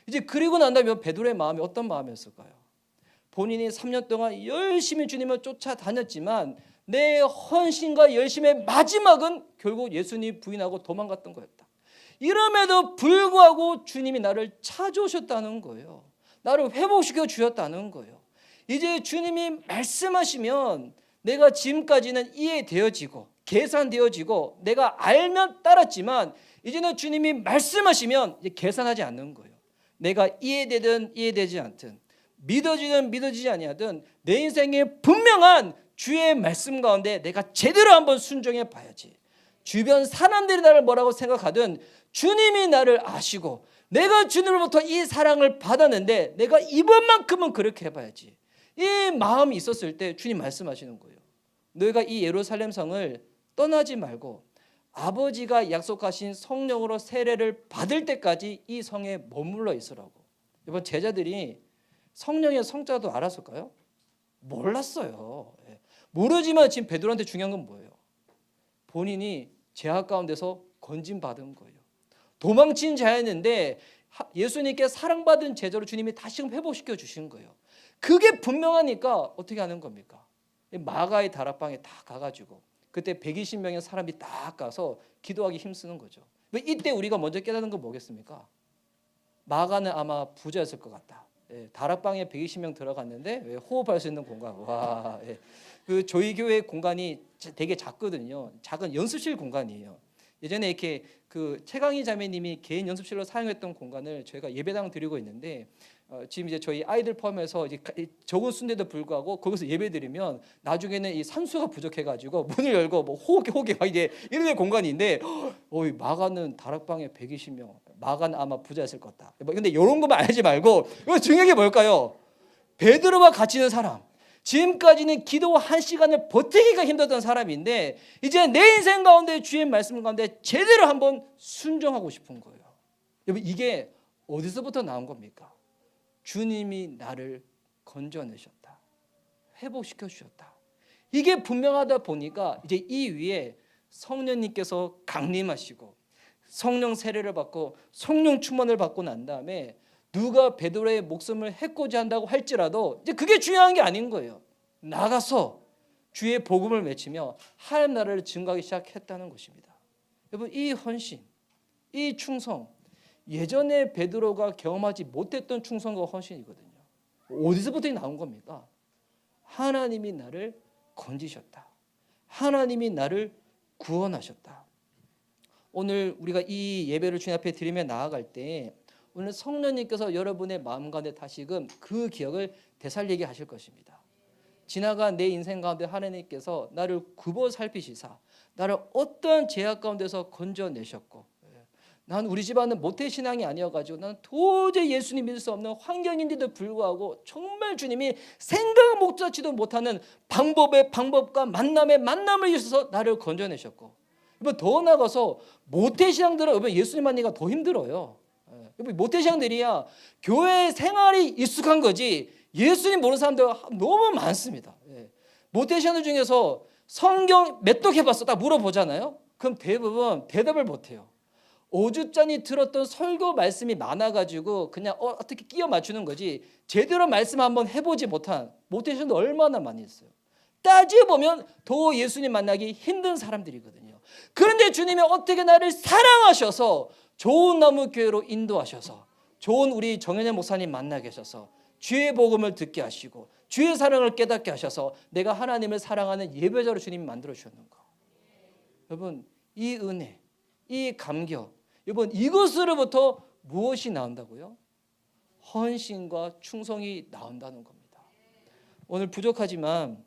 이제 그리고 난 다음에 베드로의 마음이 어떤 마음이었을까요? 본인이 3년 동안 열심히 주님을 쫓아다녔지만 내 헌신과 열심의 마지막은 결국 예수님 부인하고 도망갔던 거였다. 이럼에도 불구하고 주님이 나를 찾아오셨다는 거예요. 나를 회복시켜 주셨다는 거예요. 이제 주님이 말씀하시면 내가 지금까지는 이해되어지고 계산되어지고 내가 알면 따랐지만 이제는 주님이 말씀하시면 이제 계산하지 않는 거예요. 내가 이해되든 이해되지 않든 믿어지든 믿어지지 아니하든 내 인생에 분명한 주의 말씀 가운데 내가 제대로 한번 순종해 봐야지. 주변 사람들이 나를 뭐라고 생각하든 주님이 나를 아시고 내가 주님으로부터 이 사랑을 받았는데 내가 이번만큼은 그렇게 해봐야지. 이 마음이 있었을 때 주님 말씀하시는 거예요. 너희가 이 예루살렘 성을 떠나지 말고 아버지가 약속하신 성령으로 세례를 받을 때까지 이 성에 머물러 있으라고. 이번 제자들이 성령의 성자도 알았을까요? 몰랐어요. 모르지만 지금 베드로한테 중요한 건 뭐예요? 본인이 죄악 가운데서 건짐받은 거예요. 도망친 자였는데 예수님께 사랑받은 제자로 주님이 다시금 회복시켜 주신 거예요. 그게 분명하니까 어떻게 하는 겁니까? 마가의 다락방에 다 가가지고 그때 120명의 사람이 딱 가서 기도하기 힘쓰는 거죠. 이때 우리가 먼저 깨닫는 건 뭐겠습니까? 마가는 아마 부자였을 것 같다. 다락방에 120명 들어갔는데 호흡할 수 있는 공간. 와, 그 저희 교회 공간이 되게 작거든요. 작은 연습실 공간이에요. 예전에 이렇게 그 최강희 자매님이 개인 연습실로 사용했던 공간을 저희가 예배당 드리고 있는데 지금 이제 저희 아이들 포함해서 이제 적은 수인데도 불구하고 거기서 예배드리면 나중에는 이 산수가 부족해가지고 문을 열고 뭐 호흡 막 이제 이런 공간인데 마가는 다락방에 120명. 마가는 아마 부자였을 것 같다. 근데 이런 것만 알지 말고 이거 중요한 게 뭘까요? 베드로와 같이 있는 사람. 지금까지는 기도 한 시간을 버티기가 힘들던 사람인데 이제 내 인생 가운데 주의 말씀 가운데 제대로 한번 순종하고 싶은 거예요. 여러분 이게 어디서부터 나온 겁니까? 주님이 나를 건져내셨다. 회복시켜 주셨다. 이게 분명하다 보니까 이제 이 위에 성령님께서 강림하시고 성령 세례를 받고 성령 충만을 받고 난 다음에 누가 베드로의 목숨을 해코지 한다고 할지라도 이제 그게 중요한 게 아닌 거예요. 나가서 주의 복음을 외치며 하나님 나라를 증거하기 시작했다는 것입니다. 여러분 이 헌신, 이 충성 예전에 베드로가 경험하지 못했던 충성과 헌신이거든요. 어디서부터 나온 겁니까? 하나님이 나를 건지셨다. 하나님이 나를 구원하셨다. 오늘 우리가 이 예배를 주님 앞에 드리며 나아갈 때 오늘 성령님께서 여러분의 마음 가운데 다시금 그 기억을 되살리게 하실 것입니다. 지나간 내 인생 가운데 하나님께서 나를 굽어 살피시사 나를 어떤 죄악 가운데서 건져내셨고 난 우리 집안은 모태신앙이 아니어가지고 난 도저히 예수님 믿을 수 없는 환경인데도 불구하고 정말 주님이 생각 목자치도 못하는 방법과 만남을 주셔서 나를 건져내셨고 더 나아가서 모태신앙들은 예수님 만나기가 더 힘들어요. 모태신앙들이야 교회 생활이 익숙한 거지 예수님 모르는 사람들 너무 많습니다. 모태신앙들 중에서 성경 몇 독 해봤어? 딱 물어보잖아요. 그럼 대부분 대답을 못해요. 5주짜리 들었던 설교 말씀이 많아가지고 그냥 어떻게 끼워 맞추는 거지 제대로 말씀 한번 해보지 못한 모태신앙도 얼마나 많이 있어요. 따져보면 더 예수님 만나기 힘든 사람들이거든요. 그런데 주님이 어떻게 나를 사랑하셔서 좋은 나무 교회로 인도하셔서 좋은 우리 정현현 목사님 만나 계셔서 주의 복음을 듣게 하시고 주의 사랑을 깨닫게 하셔서 내가 하나님을 사랑하는 예배자로 주님이 만들어 주셨는 거. 여러분 이 은혜, 이 감격, 여러분 이것으로부터 무엇이 나온다고요? 헌신과 충성이 나온다는 겁니다. 오늘 부족하지만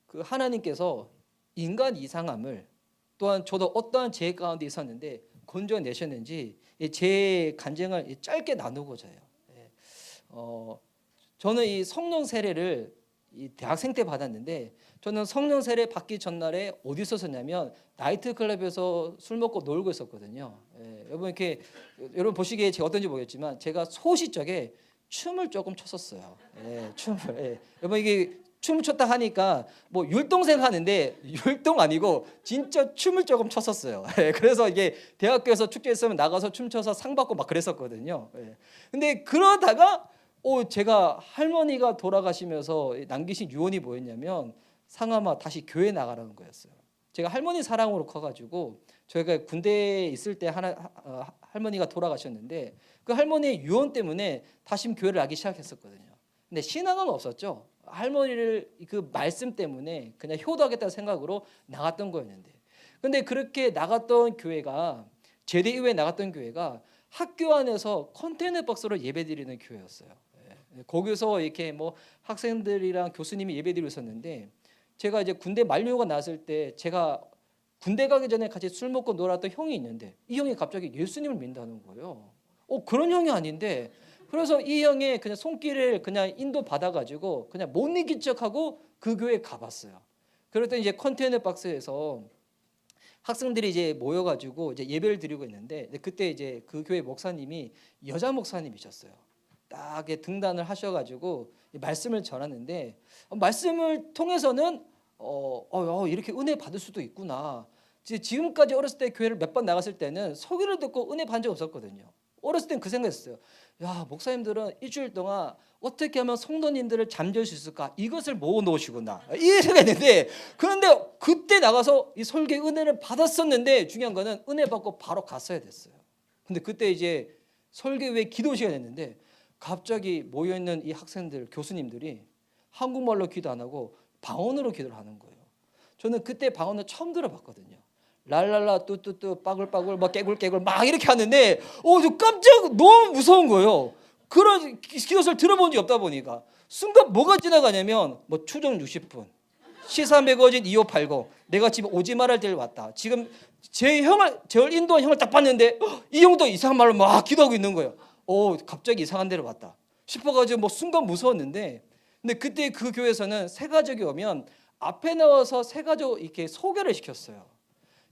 그 하나님께서 인간 이상함을 또한 저도 어떠한 죄 가운데 있었는데 건져내셨는지 제 간증을 짧게 나누고자 해요. 저는 이 성령 세례를 이 대학생 때 받았는데 저는 성령 세례 받기 전날에 어디 있었었냐면 나이트클럽에서 술 먹고 놀고 있었거든요. 여러분 이렇게 여러분 보시기에 제가 어떤지 모르겠지만 제가 소시적에 춤을 조금 췄었어요. 춤을. 여러분 이게 춤을 췄다 하니까 뭐 율동생 하는데 율동 아니고 진짜 춤을 조금 췄었어요. 그래서 이게 대학교에서 축제 있으면 나가서 춤춰서 상 받고 막 그랬었거든요. 근데 그러다가 제가 할머니가 돌아가시면서 남기신 유언이 뭐였냐면 상암아 다시 교회 나가라는 거였어요. 제가 할머니 사랑으로 커가지고 저희가 군대에 있을 때 할머니가 돌아가셨는데 그 할머니의 유언 때문에 다시 교회를 나기 시작했었거든요. 근데 신앙은 없었죠. 할머니를 그 말씀 때문에 그냥 효도하겠다는 생각으로 나갔던 거였는데 근데 그렇게 나갔던 교회가 제대 이후에 나갔던 교회가 학교 안에서 컨테이너 박스로 예배드리는 교회였어요. 거기서 이렇게 뭐 학생들이랑 교수님이 예배드리고 있었는데 제가 이제 군대 만료가 났을 때 제가 군대 가기 전에 같이 술 먹고 놀았던 형이 있는데 이 형이 갑자기 예수님을 믿는다는 거예요. 그런 형이 아닌데, 그래서 이 형의 그냥 손길을 그냥 인도 받아가지고 그냥 못 이긴 척하고 그 교회에 가봤어요. 그랬더니 이제 컨테이너 박스에서 학생들이 이제 모여가지고 이제 예배를 드리고 있는데, 그때 이제 그 교회 목사님이 여자 목사님이셨어요. 딱 이렇게 등단을 하셔가지고 말씀을 전하는데, 말씀을 통해서는 이렇게 은혜 받을 수도 있구나. 지금까지 어렸을 때 교회를 몇 번 나갔을 때는 소개를 듣고 은혜 받은 적 없었거든요. 어렸을 땐 그 생각했어요. 야, 목사님들은 일주일 동안 어떻게 하면 성도님들을 잠재울 수 있을까? 이것을 모아 놓으시구나. 이 생각했는데, 그런데 그때 나가서 이 설교의 은혜를 받았었는데, 중요한 거는 은혜 받고 바로 갔어야 됐어요. 근데 그때 이제 설교 외에 기도 시간이 했는데, 갑자기 모여있는 이 학생들, 교수님들이 한국말로 기도 안 하고 방언으로 기도를 하는 거예요. 저는 그때 방언을 처음 들어봤거든요. 랄랄라 뚜뚜뚜 빠글빠글 막 깨굴깨굴 막 이렇게 하는데 저 깜짝 너무 무서운 거예요. 그런 기도를 들어본 적이 없다 보니까 순간 뭐가 지나가냐면 뭐 추정 60분 시사 매거진 2580 내가 지금 오지 말할 때를 왔다. 지금 저를 인도한 형을 딱 봤는데 이 형도 이상한 말로 막 기도하고 있는 거예요. 갑자기 이상한 데를 왔다 싶어가지고 뭐 순간 무서웠는데, 근데 그때 그 교회에서는 새 가족이 오면 앞에 나와서 새 가족 이렇게 소개를 시켰어요.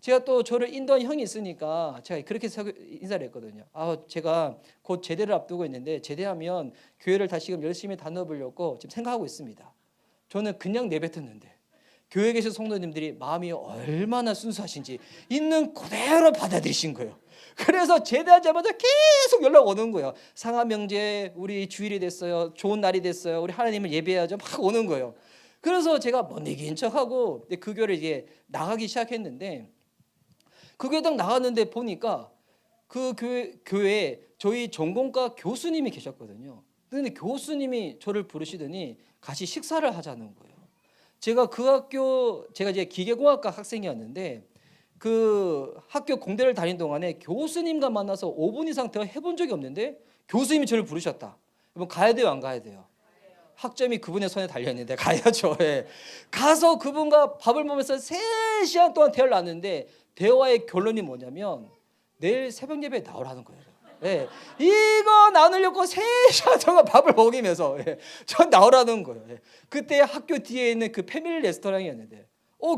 제가 또 저를 인도한 형이 있으니까 제가 그렇게 인사를 했거든요. 제가 곧 제대를 앞두고 있는데 제대하면 교회를 다시금 열심히 다녀보려고 지금 생각하고 있습니다. 저는 그냥 내뱉었는데 교회에 계신 성도님들이 마음이 얼마나 순수하신지 있는 그대로 받아들이신 거예요. 그래서 제대하자마자 계속 연락 오는 거예요. 상하 명제 우리 주일이 됐어요. 좋은 날이 됐어요. 우리 하나님을 예배해야죠. 막 오는 거예요. 그래서 제가 못 이긴 척하고 그 교회를 이제 나가기 시작했는데, 그 교회 딱 나갔는데 보니까 그 교회에 저희 전공과 교수님이 계셨거든요. 근데 교수님이 저를 부르시더니 같이 식사를 하자는 거예요. 제가 이제 기계공학과 학생이었는데 그 학교 공대를 다닌 동안에 교수님과 만나서 5분 이상 대화 해본 적이 없는데 교수님이 저를 부르셨다. 그럼 가야 돼요, 안 가야 돼요? 학점이 그분의 손에 달려있는데 가야죠. 예. 가서 그분과 밥을 먹으면서 3시간 동안 대화를 나눴는데 대화의 결론이 뭐냐면 내일 새벽 예배에 나오라는 거예요. 예. 이거 나누려고 3시간 동안 밥을 먹이면서 전 나오라는 거예요. 예. 그때 학교 뒤에 있는 그 패밀리 레스토랑이었는데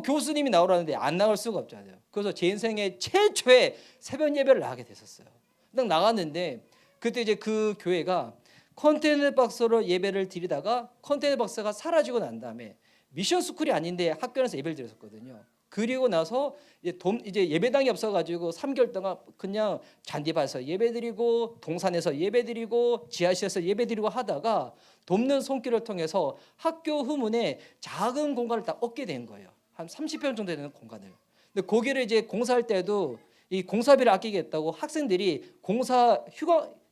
교수님이 나오라는데 안 나올 수가 없잖아요. 그래서 제 인생의 최초의 새벽 예배를 나가게 됐었어요. 딱 나갔는데 그때 이제 그 교회가 컨테이너 박스로 예배를 드리다가 컨테이너 박스가 사라지고 난 다음에 미션 스쿨이 아닌데 학교에서 예배를 드렸었거든요. 그리고 나서 이제 예배당이 없어가지고 3개월 동안 그냥 잔디밭에서 예배드리고 동산에서 예배드리고 지하실에서 예배드리고 하다가 돕는 손길을 통해서 학교 후문에 작은 공간을 딱 얻게 된 거예요. 한 30평 정도 되는 공간을. 근데 거기를 이제 공사할 때도 이 공사비를 아끼겠다고 학생들이 공사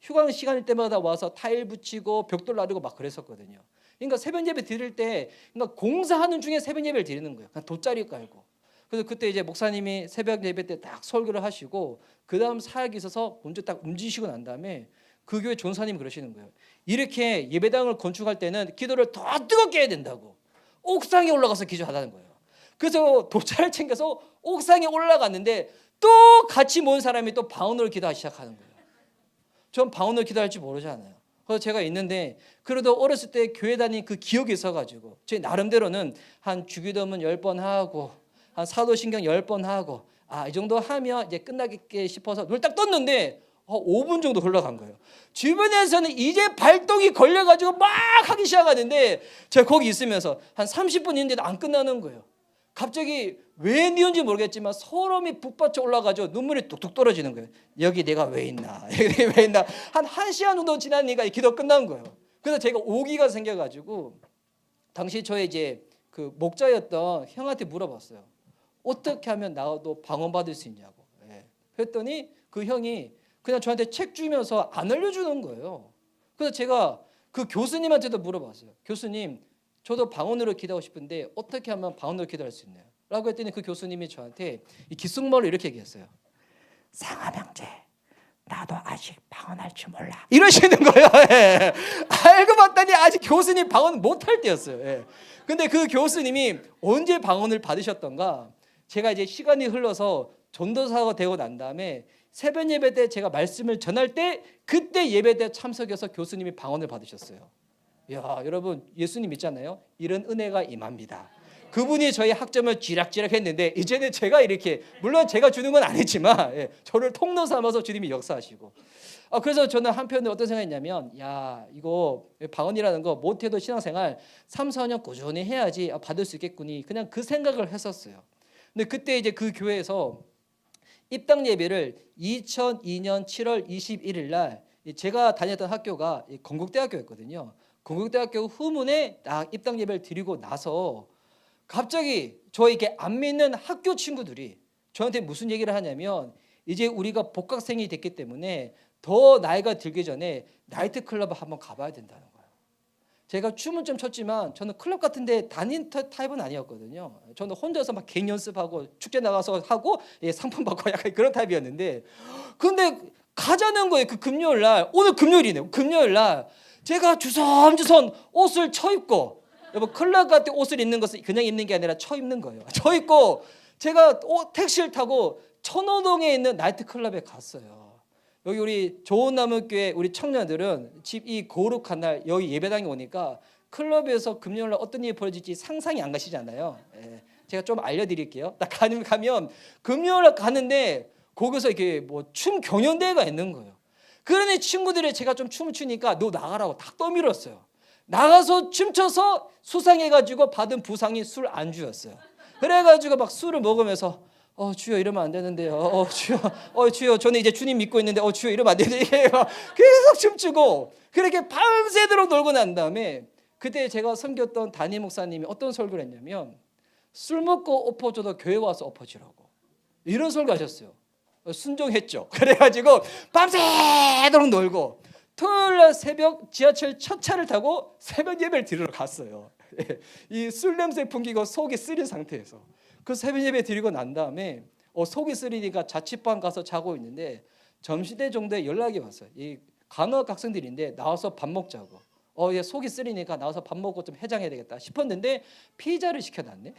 휴강 시간일 때마다 와서 타일 붙이고 벽돌 나르고 막 그랬었거든요. 그러니까 새벽 예배 드릴 때 그러니까 공사하는 중에 새벽 예배를 드리는 거예요. 그냥 돗자리 깔고. 그래서 그때 이제 목사님이 새벽 예배 때 딱 설교를 하시고 그다음 사역이 있어서 먼저 딱 움직이시고 난 다음에 그 교회 전사님이 그러시는 거예요. 이렇게 예배당을 건축할 때는 기도를 더 뜨겁게 해야 된다고. 옥상에 올라가서 기도하라는 거예요. 그래서 돗자리를 챙겨서 옥상에 올라갔는데 또 같이 모인 사람이 또 방언으로 기도하기 시작하는 거예요. 전 방언으로 기도할지 모르잖아요. 그래서 제가 있는데 그래도 어렸을 때 교회 다닌 그 기억이 있어가지고 제 나름대로는 한 주기도문 10번 하고 한 사도신경 10번 하고 이 정도 하면 이제 끝나겠게 싶어서 눈을 딱 떴는데 5분 정도 흘러간 거예요. 주변에서는 이제 발동이 걸려가지고 막 하기 시작하는데 제가 거기 있으면서 한 30분 있는데도 안 끝나는 거예요. 갑자기 왜 니은지 모르겠지만 서러움이 북받쳐 올라가지고 눈물이 뚝뚝 떨어지는 거예요. 여기 내가 왜 있나? 여기 왜 있나? 한 1시간 정도 지나니까 기도 끝난 거예요. 그래서 제가 오기가 생겨가지고 당시 저의 이제 그 목자였던 형한테 물어봤어요. 어떻게 하면 나도 방언받을 수 있냐고. 그랬더니 그 형이 그냥 저한테 책 주면서 안 알려주는 거예요. 그래서 제가 그 교수님한테도 물어봤어요. 교수님, 저도 방언으로 기도하고 싶은데 어떻게 하면 방언으로 기도할 수 있나요? 라고 했더니 그 교수님이 저한테 이 기숙말로 이렇게 얘기했어요. 상하명제, 나도 아직 방언할 줄 몰라. 이러시는 거예요. 알고 봤더니 아직 교수님 방언 못할 때였어요. 근데 그 교수님이 언제 방언을 받으셨던가 제가 이제 시간이 흘러서 전도사가 되고 난 다음에 새벽 예배 때 제가 말씀을 전할 때 그때 예배 때 참석해서 교수님이 방언을 받으셨어요. 야, 여러분 예수님 믿잖아요. 이런 은혜가 임합니다. 그분이 저희 학점을 쥐락쥐락 했는데 이제는 제가 이렇게, 물론 제가 주는 건 아니지만 저를 통로 삼아서 주님이 역사하시고, 그래서 저는 한편으로 어떤 생각했냐면, 야, 이거 방언이라는 거 못해도 신앙생활 3, 4년 꾸준히 해야지 받을 수 있겠구니, 그냥 그 생각을 했었어요. 근데 그때 이제 그 교회에서 입당 예배를 2002년 7월 21일 날, 제가 다녔던 학교가 건국대학교였거든요. 건국대학교 후문에 딱 입당 예배를 드리고 나서 갑자기 저에게 안 믿는 학교 친구들이 저한테 무슨 얘기를 하냐면, 이제 우리가 복학생이 됐기 때문에 더 나이가 들기 전에 나이트클럽을 한번 가봐야 된다는 거예요. 제가 춤은 좀 췄지만 저는 클럽 같은 데 다닌 타입은 아니었거든요. 저는 혼자서 막 개인 연습하고 축제 나가서 하고 상품 받고 약간 그런 타입이었는데, 근데 가자는 거예요. 그 금요일 날, 오늘 금요일이네요. 금요일 날 제가 주섬주섬 옷을 쳐입고, 여러분 클럽 같은 옷을 입는 것은 그냥 입는 게 아니라 쳐입는 거예요. 쳐입고 제가 택시를 타고 천호동에 있는 나이트클럽에 갔어요. 여기 우리 좋은나무교회 우리 청년들은 집 이 거룩한 날 여기 예배당에 오니까 클럽에서 금요일날 어떤 일이 벌어질지 상상이 안 가시잖아요. 제가 좀 알려드릴게요. 딱 가면 금요일날 가는데 거기서 이렇게 뭐 춤 경연대회가 있는 거예요. 그러니 친구들이 제가 좀 춤을 추니까 너 나가라고 딱 떠밀었어요. 나가서 춤춰서 수상해가지고 받은 부상이 술 안주였어요. 그래가지고 막 술을 먹으면서 주여 이러면 안 되는데요. 주여 저는 이제 주님 믿고 있는데 주여 이러면 안 되는데, 계속 춤추고 그렇게 밤새도록 놀고 난 다음에, 그때 제가 섬겼던 담임 목사님이 어떤 설교를 했냐면, 술 먹고 엎어져도 교회 와서 엎어지라고, 이런 설교 하셨어요. 순종했죠. 그래가지고 밤새도록 놀고 토요일날 새벽 지하철 첫 차를 타고 새벽 예배를 드리러 갔어요. 이 술 냄새 풍기고 속이 쓰린 상태에서 그 새벽 예배 드리고 난 다음에 속이 쓰리니까 자취방 가서 자고 있는데 점심때 정도에 연락이 왔어요. 이 간호학 학생들인데 나와서 밥 먹자고. 얘 속이 쓰리니까 나와서 밥 먹고 좀 해장해야 되겠다 싶었는데 피자를 시켜놨네.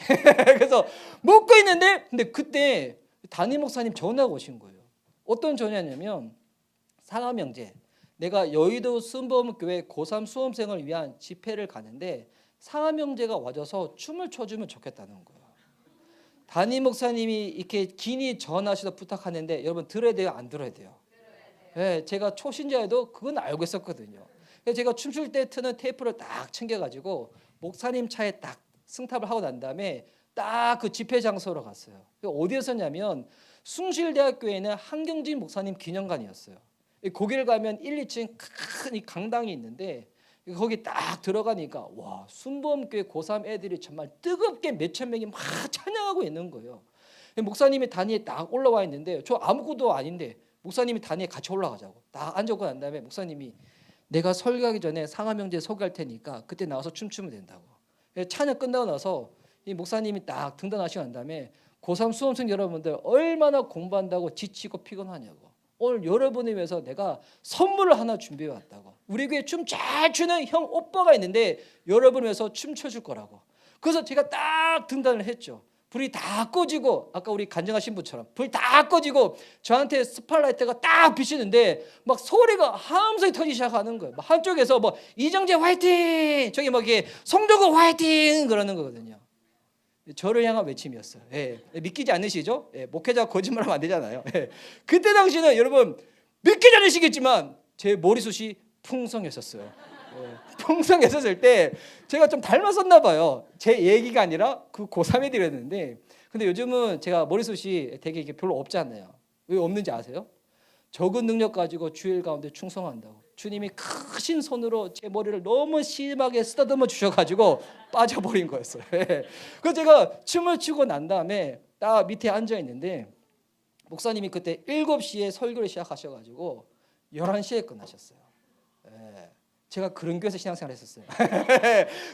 그래서 먹고 있는데, 근데 그때 담임 목사님 전화가 오신 거예요. 어떤 전화냐면, 상하명제, 내가 여의도 순복음교회 고3 수험생을 위한 집회를 가는데 상하명제가 와줘서 춤을 춰주면 좋겠다는 거예요. 담임 목사님이 이렇게 긴히 전화하셔서 부탁하는데 여러분 들어야 돼요, 안 들어야 돼요? 네, 제가 초신자에도 그건 알고 있었거든요. 그래서 제가 춤출 때 트는 테이프를 딱 챙겨가지고 목사님 차에 딱 승탑을 하고 난 다음에 딱 그 집회 장소로 갔어요. 어디였었냐면 숭실대학교에는 한경진 목사님 기념관이었어요. 거기를 가면 1, 2층 큰 강당이 있는데 거기 딱 들어가니까 와, 순복음교회 고3 애들이 정말 뜨겁게 몇천 명이 막 찬양하고 있는 거예요. 목사님이 단위에 딱 올라와 있는데 저 아무것도 아닌데 목사님이 단위에 같이 올라가자고 딱 앉고 난 다음에 목사님이 내가 설교하기 전에 상하명제 소개할 테니까 그때 나와서 춤추면 된다고. 찬양 끝나고 나서 이 목사님이 딱 등단하시고 난 다음에 고3 수험생 여러분들 얼마나 공부한다고 지치고 피곤하냐고, 오늘 여러분을 위해서 내가 선물을 하나 준비해 왔다고. 우리 교회 춤 잘 추는 형 오빠가 있는데 여러분을 위해서 춤춰줄 거라고. 그래서 제가 딱 등단을 했죠. 불이 다 꺼지고, 아까 우리 간증하신 분처럼 불이 다 꺼지고 저한테 스팟라이트가 딱 비치는데 막 소리가 함성이 터지기 시작하는 거예요. 막 한쪽에서 뭐 이정재 화이팅, 저기 뭐 이게 송도구 화이팅 그러는 거거든요. 저를 향한 외침이었어요. 믿기지 않으시죠? 목회자 거짓말하면 안 되잖아요. 그때 당시는 여러분 믿기지 않으시겠지만 제 머리숱이 풍성했었어요. 풍성했었을 때 제가 좀 닮았었나 봐요. 제 얘기가 아니라 그 고3 애들이었는데, 근데 요즘은 제가 머리숱이 되게 이게 별로 없잖아요. 왜 없는지 아세요? 적은 능력 가지고 주일 가운데 충성한다고. 주님이 크신 손으로 제 머리를 너무 심하게 쓰다듬어 주셔가지고 빠져버린 거였어요. 그래서 제가 춤을 추고 난 다음에 딱 밑에 앉아 있는데 목사님이 그때 7시에 설교를 시작하셔가지고 11시에 끝나셨어요. 제가 그런 교회에서 신앙생활 했었어요.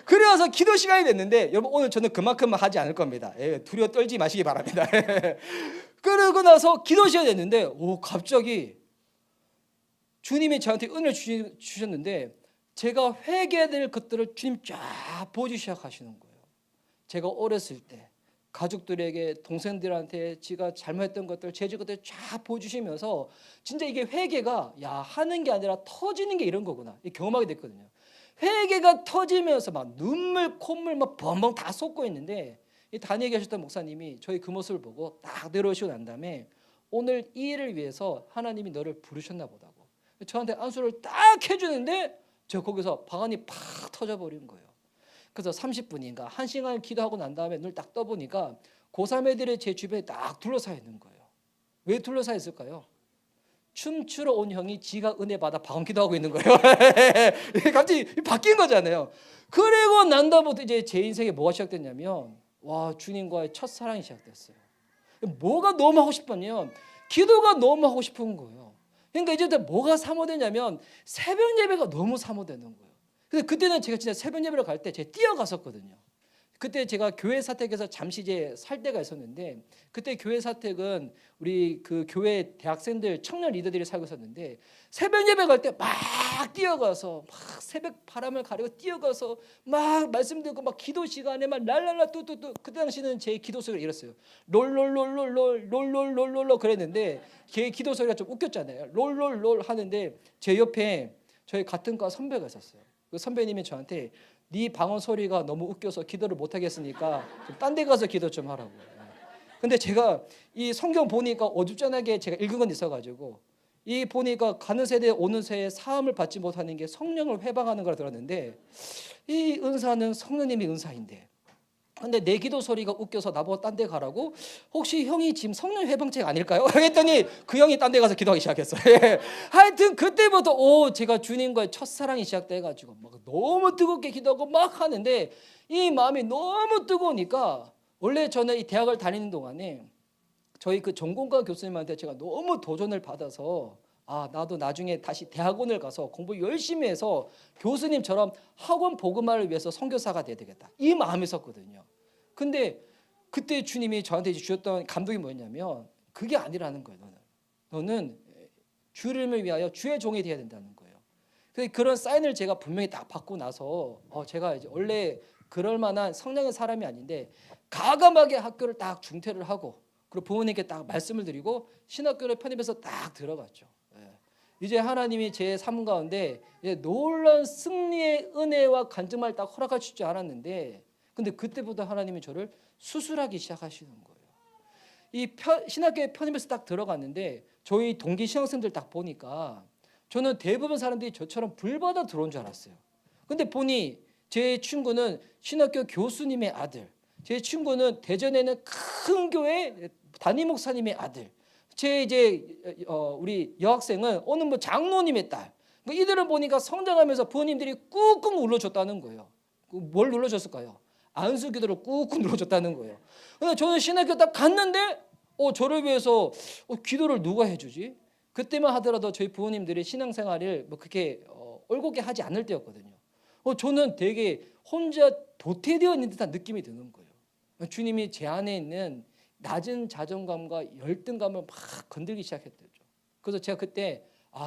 그래서 기도 시간이 됐는데 여러분 오늘 저는 그만큼만 하지 않을 겁니다. 두려워 떨지 마시기 바랍니다. 그러고 나서 기도 시간이 됐는데 갑자기 주님이 저한테 은혜를 주셨는데 제가 회개해야 될 것들을 주님 쫙 보여주기 시작하시는 거예요. 제가 어렸을 때 가족들에게, 동생들한테 지가 잘못했던 것들, 죄질 것들 쫙 보여주시면서 진짜 이게 회개가 하는 게 아니라 터지는 게 이런 거구나 경험하게 됐거든요. 회개가 터지면서 막 눈물, 콧물 막 벙벙 다 쏟고 있는데, 이 단위에 계셨던 목사님이 저희 그 모습을 보고 딱 내려오시고 난 다음에 오늘 이 일을 위해서 하나님이 너를 부르셨나 보다고 저한테 안수를 딱 해주는데, 저 거기서 방언이 팍 터져버린 거예요. 그래서 30분인가 1시간 기도하고 난 다음에 눈을 딱 떠보니까 고3 애들이 제 주변에 딱 둘러싸여 있는 거예요. 왜 둘러싸여 있을까요? 춤추러 온 형이 지가 은혜 받아 방언 기도하고 있는 거예요. 갑자기 바뀐 거잖아요. 그리고 난 다음부터 이제 제 인생에 뭐가 시작됐냐면, 주님과의 첫사랑이 시작됐어요. 뭐가 너무 하고 싶었냐면 기도가 너무 하고 싶은 거예요. 그러니까 이제부터 뭐가 사모되냐면 새벽 예배가 너무 사모되는 거예요. 근데 그때는 제가 진짜 새벽 예배를 갈 때 제가 뛰어갔었거든요. 그때 제가 교회 사택에서 잠시 이제 살 때가 있었는데, 그때 교회 사택은 우리 그 교회 대학생들, 청년 리더들이 살고 있었는데, 새벽 예배 갈 때 막 뛰어가서 막 새벽 바람을 가리고 뛰어가서 막 말씀 듣고 막 기도 시간에 막 랄랄라 뚜뚜뚜. 그때 당시는 제 기도 소리가 이랬어요. 롤롤롤롤롤 롤롤롤롤 그랬는데 제 기도 소리가 좀 웃겼잖아요. 롤롤롤 하는데 제 옆에 저희 같은 과 선배가 있었어요. 그 선배님이 저한테 네 방언 소리가 너무 웃겨서 기도를 못 하겠으니까 딴 데 가서 기도 좀 하라고. 근데 제가 이 성경 보니까 어줍잖하게 제가 읽은 건 있어가지고, 이 보니까 가는 세대 오는 세에 사함을 받지 못하는 게 성령을 회방하는 거라 들었는데, 이 은사는 성령님의 은사인데, 근데 내 기도 소리가 웃겨서 나보고 딴 데 가라고? 혹시 형이 지금 성령 회방책 아닐까요? 했더니 그 형이 딴 데 가서 기도하기 시작했어요. 하여튼 그때부터 제가 주님과의 첫사랑이 시작돼가지고 막 너무 뜨겁게 기도하고 막 하는데, 이 마음이 너무 뜨거우니까, 원래 저는 이 대학을 다니는 동안에 저희 그 전공과 교수님한테 제가 너무 도전을 받아서 나도 나중에 다시 대학원을 가서 공부 열심히 해서 교수님처럼 학원 복음화를 위해서 선교사가 돼야 되겠다, 이 마음이 있었거든요. 근데 그때 주님이 저한테 주셨던 감동이 뭐였냐면, 그게 아니라는 거예요. 너는 주를 위하여 주의 종이 돼야 된다는 거예요. 그런 사인을 제가 분명히 딱 받고 나서 제가 이제 원래 그럴 만한 성령의 사람이 아닌데 가감하게 학교를 딱 중퇴를 하고, 그리고 부모님께 딱 말씀을 드리고 신학교를 편입해서 딱 들어갔죠. 이제 하나님이 제 삶 가운데 놀라운 승리의 은혜와 간증을 딱 허락해 주지 않았는데, 근데 그때부터 하나님이 저를 수술하기 시작하시는 거예요. 이 신학교에 편입해서 딱 들어갔는데 저희 동기 신학생들 딱 보니까 저는 대부분 사람들이 저처럼 불받아 들어온 줄 알았어요. 근데 보니 제 친구는 신학교 교수님의 아들, 제 친구는 대전에 있는 큰 교회 담임 목사님의 아들, 제 이제 우리 여학생은 어느 뭐 장로님의 딸. 이들을 보니까 성장하면서 부모님들이 꾹꾹 눌러줬다는 거예요. 뭘 눌러줬을까요? 안수 기도를 꾹꾹 눌러줬다는 거예요. 근데 저는 신학교 딱 갔는데 저를 위해서 기도를 누가 해주지? 그때만 하더라도 저희 부모님들이 신앙생활을 뭐 그렇게 올곧게 하지 않을 때였거든요. 저는 되게 혼자 도태되어 있는 듯한 느낌이 드는 거예요. 주님이 제 안에 있는 낮은 자존감과 열등감을 막 건들기 시작했죠. 그래서 제가 그때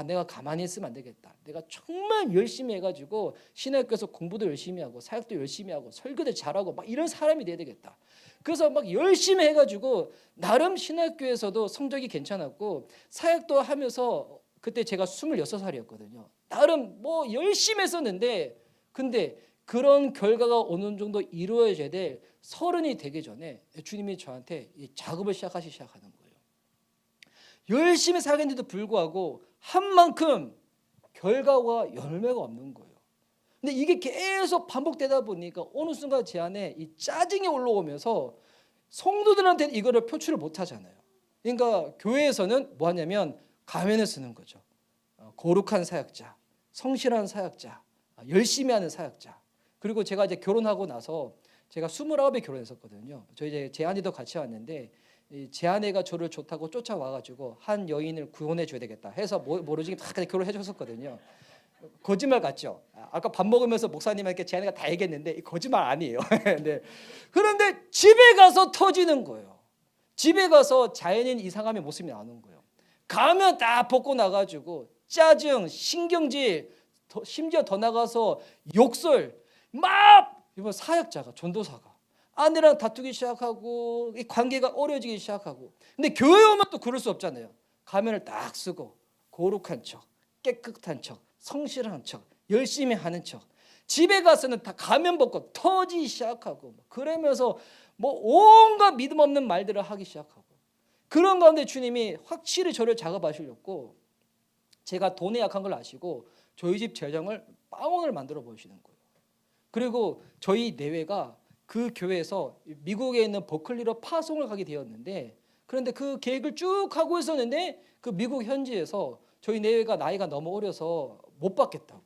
내가 가만히 있으면 안 되겠다. 내가 정말 열심히 해가지고 신학교에서 공부도 열심히 하고 사역도 열심히 하고 설교도 잘하고 막 이런 사람이 돼야 되겠다. 그래서 막 열심히 해가지고 나름 신학교에서도 성적이 괜찮았고 사역도 하면서, 그때 제가 26살이었거든요. 나름 뭐 열심히 했었는데, 근데 그런 결과가 어느 정도 이루어져야 될 30이 되기 전에 주님이 저한테 이 작업을 시작하는 거예요. 열심히 사역했는데도 불구하고 한 만큼 결과와 열매가 없는 거예요. 근데 이게 계속 반복되다 보니까 어느 순간 제 안에 이 짜증이 올라오면서 성도들한테 이거를 표출을 못 하잖아요. 그러니까 교회에서는 뭐 하냐면 가면을 쓰는 거죠. 거룩한 사역자, 성실한 사역자, 열심히 하는 사역자. 그리고 제가 이제 결혼하고 나서 제가 29에 결혼했었거든요. 저희 이제 제 아내도 같이 왔는데 제 아내가 저를 좋다고 쫓아와가지고 한 여인을 구원해 줘야 되겠다 해서 모르지 다 결혼해 줬었거든요. 거짓말 같죠? 아까 밥 먹으면서 목사님에게 제 아내가 다 얘기했는데 거짓말 아니에요. 네. 그런데 집에 가서 터지는 거예요. 집에 가서 자연인 이상함의 모습이 나오는 거예요. 가면 딱 벗고 나가지고 짜증, 신경질, 심지어 더 나가서 욕설, 막 이번 사역자가, 전도사가 아내랑 다투기 시작하고 이 관계가 어려워지기 시작하고. 근데 교회 오면 또 그럴 수 없잖아요. 가면을 딱 쓰고 거룩한 척, 깨끗한 척, 성실한 척, 열심히 하는 척. 집에 가서는 다 가면 벗고 터지기 시작하고 그러면서 뭐 온갖 믿음 없는 말들을 하기 시작하고. 그런 가운데 주님이 확실히 저를 작업하시려고 제가 돈에 약한 걸 아시고 저희 집 재정을 빵원을 만들어 보시는 거예요. 그리고 저희 내외가 그 교회에서 미국에 있는 버클리로 파송을 가게 되었는데, 그런데 그 계획을 쭉 하고 있었는데 그 미국 현지에서 저희 내외가 나이가 너무 어려서 못 받겠다고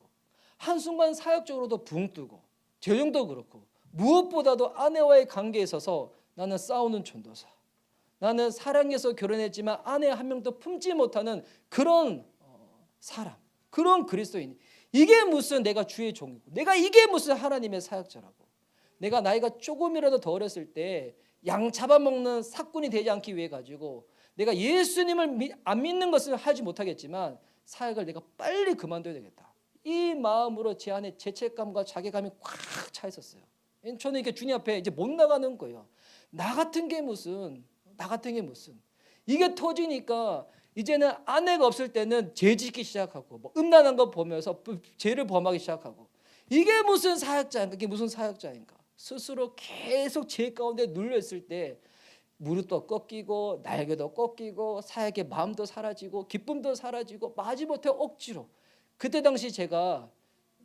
한순간 사역적으로도 붕 뜨고 재정도 그렇고 무엇보다도 아내와의 관계에 있어서 나는 싸우는 전도사, 나는 사랑해서 결혼했지만 아내 한 명도 품지 못하는 그런 사람, 그런 그리스도인, 이게 무슨 내가 주의 종이고 내가 이게 무슨 하나님의 사역자라고. 내가 나이가 조금이라도 더 어렸을 때 양 잡아먹는 사꾼이 되지 않기 위해 가지고 내가 예수님을 안 믿는 것을 하지 못하겠지만 사역을 내가 빨리 그만둬야 되겠다, 이 마음으로 제 안에 죄책감과 자괴감이 꽉 차 있었어요. 저는 이렇게 주님 앞에 이제 못 나가는 거예요. 나 같은 게 무슨 이게 터지니까 이제는 아내가 없을 때는 죄 짓기 시작하고 뭐 음란한 거 보면서 죄를 범하기 시작하고, 이게 무슨 사역자인가, 이게 무슨 사역자인가. 스스로 계속 죄 가운데 눌려 있을 때 무릎도 꺾이고 날개도 꺾이고 사역의 마음도 사라지고 기쁨도 사라지고 마지못해 억지로. 그때 당시 제가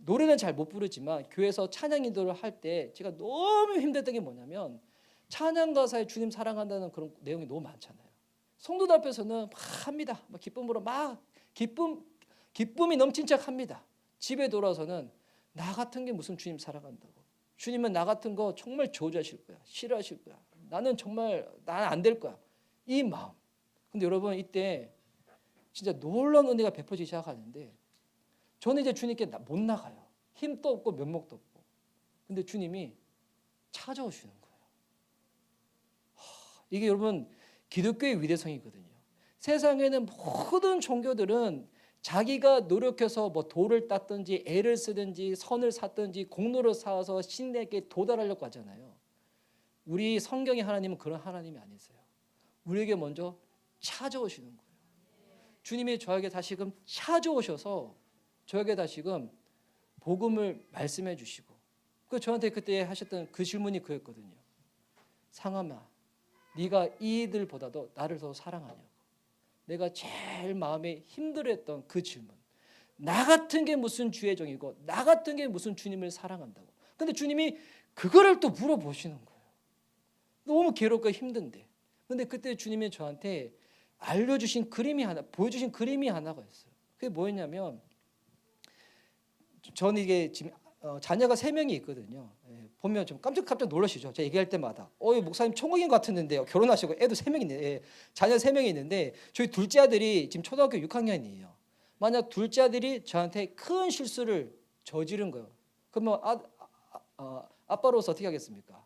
노래는 잘 못 부르지만 교회에서 찬양 인도를 할 때 제가 너무 힘들었던 게 뭐냐면, 찬양 가사에 주님 사랑한다는 그런 내용이 너무 많잖아요. 성도들 앞에서는 막 합니다. 막 기쁨으로 막 기쁨이 넘친 척 합니다. 집에 돌아서는 나 같은 게 무슨 주님 사랑한다고. 주님은 나 같은 거 정말 저주하실 거야. 싫어하실 거야. 나는 정말 나는 안 될 거야. 이 마음. 근데 여러분 이때 진짜 놀라운 은혜가 베풀어지기 시작하는데, 저는 이제 주님께 못 나가요. 힘도 없고 면목도 없고. 근데 주님이 찾아오시는 거예요. 이게 여러분 기독교의 위대성이거든요. 세상에는 모든 종교들은 자기가 노력해서 뭐 돌을 땄든지 애를 쓰든지 선을 샀든지 공로를 쌓아서 신에게 도달하려고 하잖아요. 우리 성경의 하나님은 그런 하나님이 아니세요. 우리에게 먼저 찾아오시는 거예요. 주님이 저에게 다시금 찾아오셔서 저에게 다시금 복음을 말씀해 주시고, 그 저한테 그때 하셨던 그 질문이 그였거든요. 상암아, 네가 이들보다도 나를 더 사랑하냐고. 내가 제일 마음에 힘들었던 그 질문. 나 같은 게 무슨 주의 종이고 나 같은 게 무슨 주님을 사랑한다고. 근데 주님이 그거를 또 물어보시는 거예요. 너무 괴롭고 힘든데. 근데 그때 주님이 저한테 알려주신 그림이 하나, 보여주신 그림이 하나가 있어요. 그게 뭐였냐면, 저는 이게 지금 자녀가 3명이 있거든요. 보면 좀 깜짝 놀라시죠. 제가 얘기할 때마다 목사님 총각인 것 같았는데요. 결혼하시고 애도 3명이 있네. 자녀 3명이 있는데 저희 둘째 아들이 지금 초등학교 6학년이에요. 만약 둘째 아들이 저한테 큰 실수를 저지른 거예요. 그러면 아빠로서 어떻게 하겠습니까?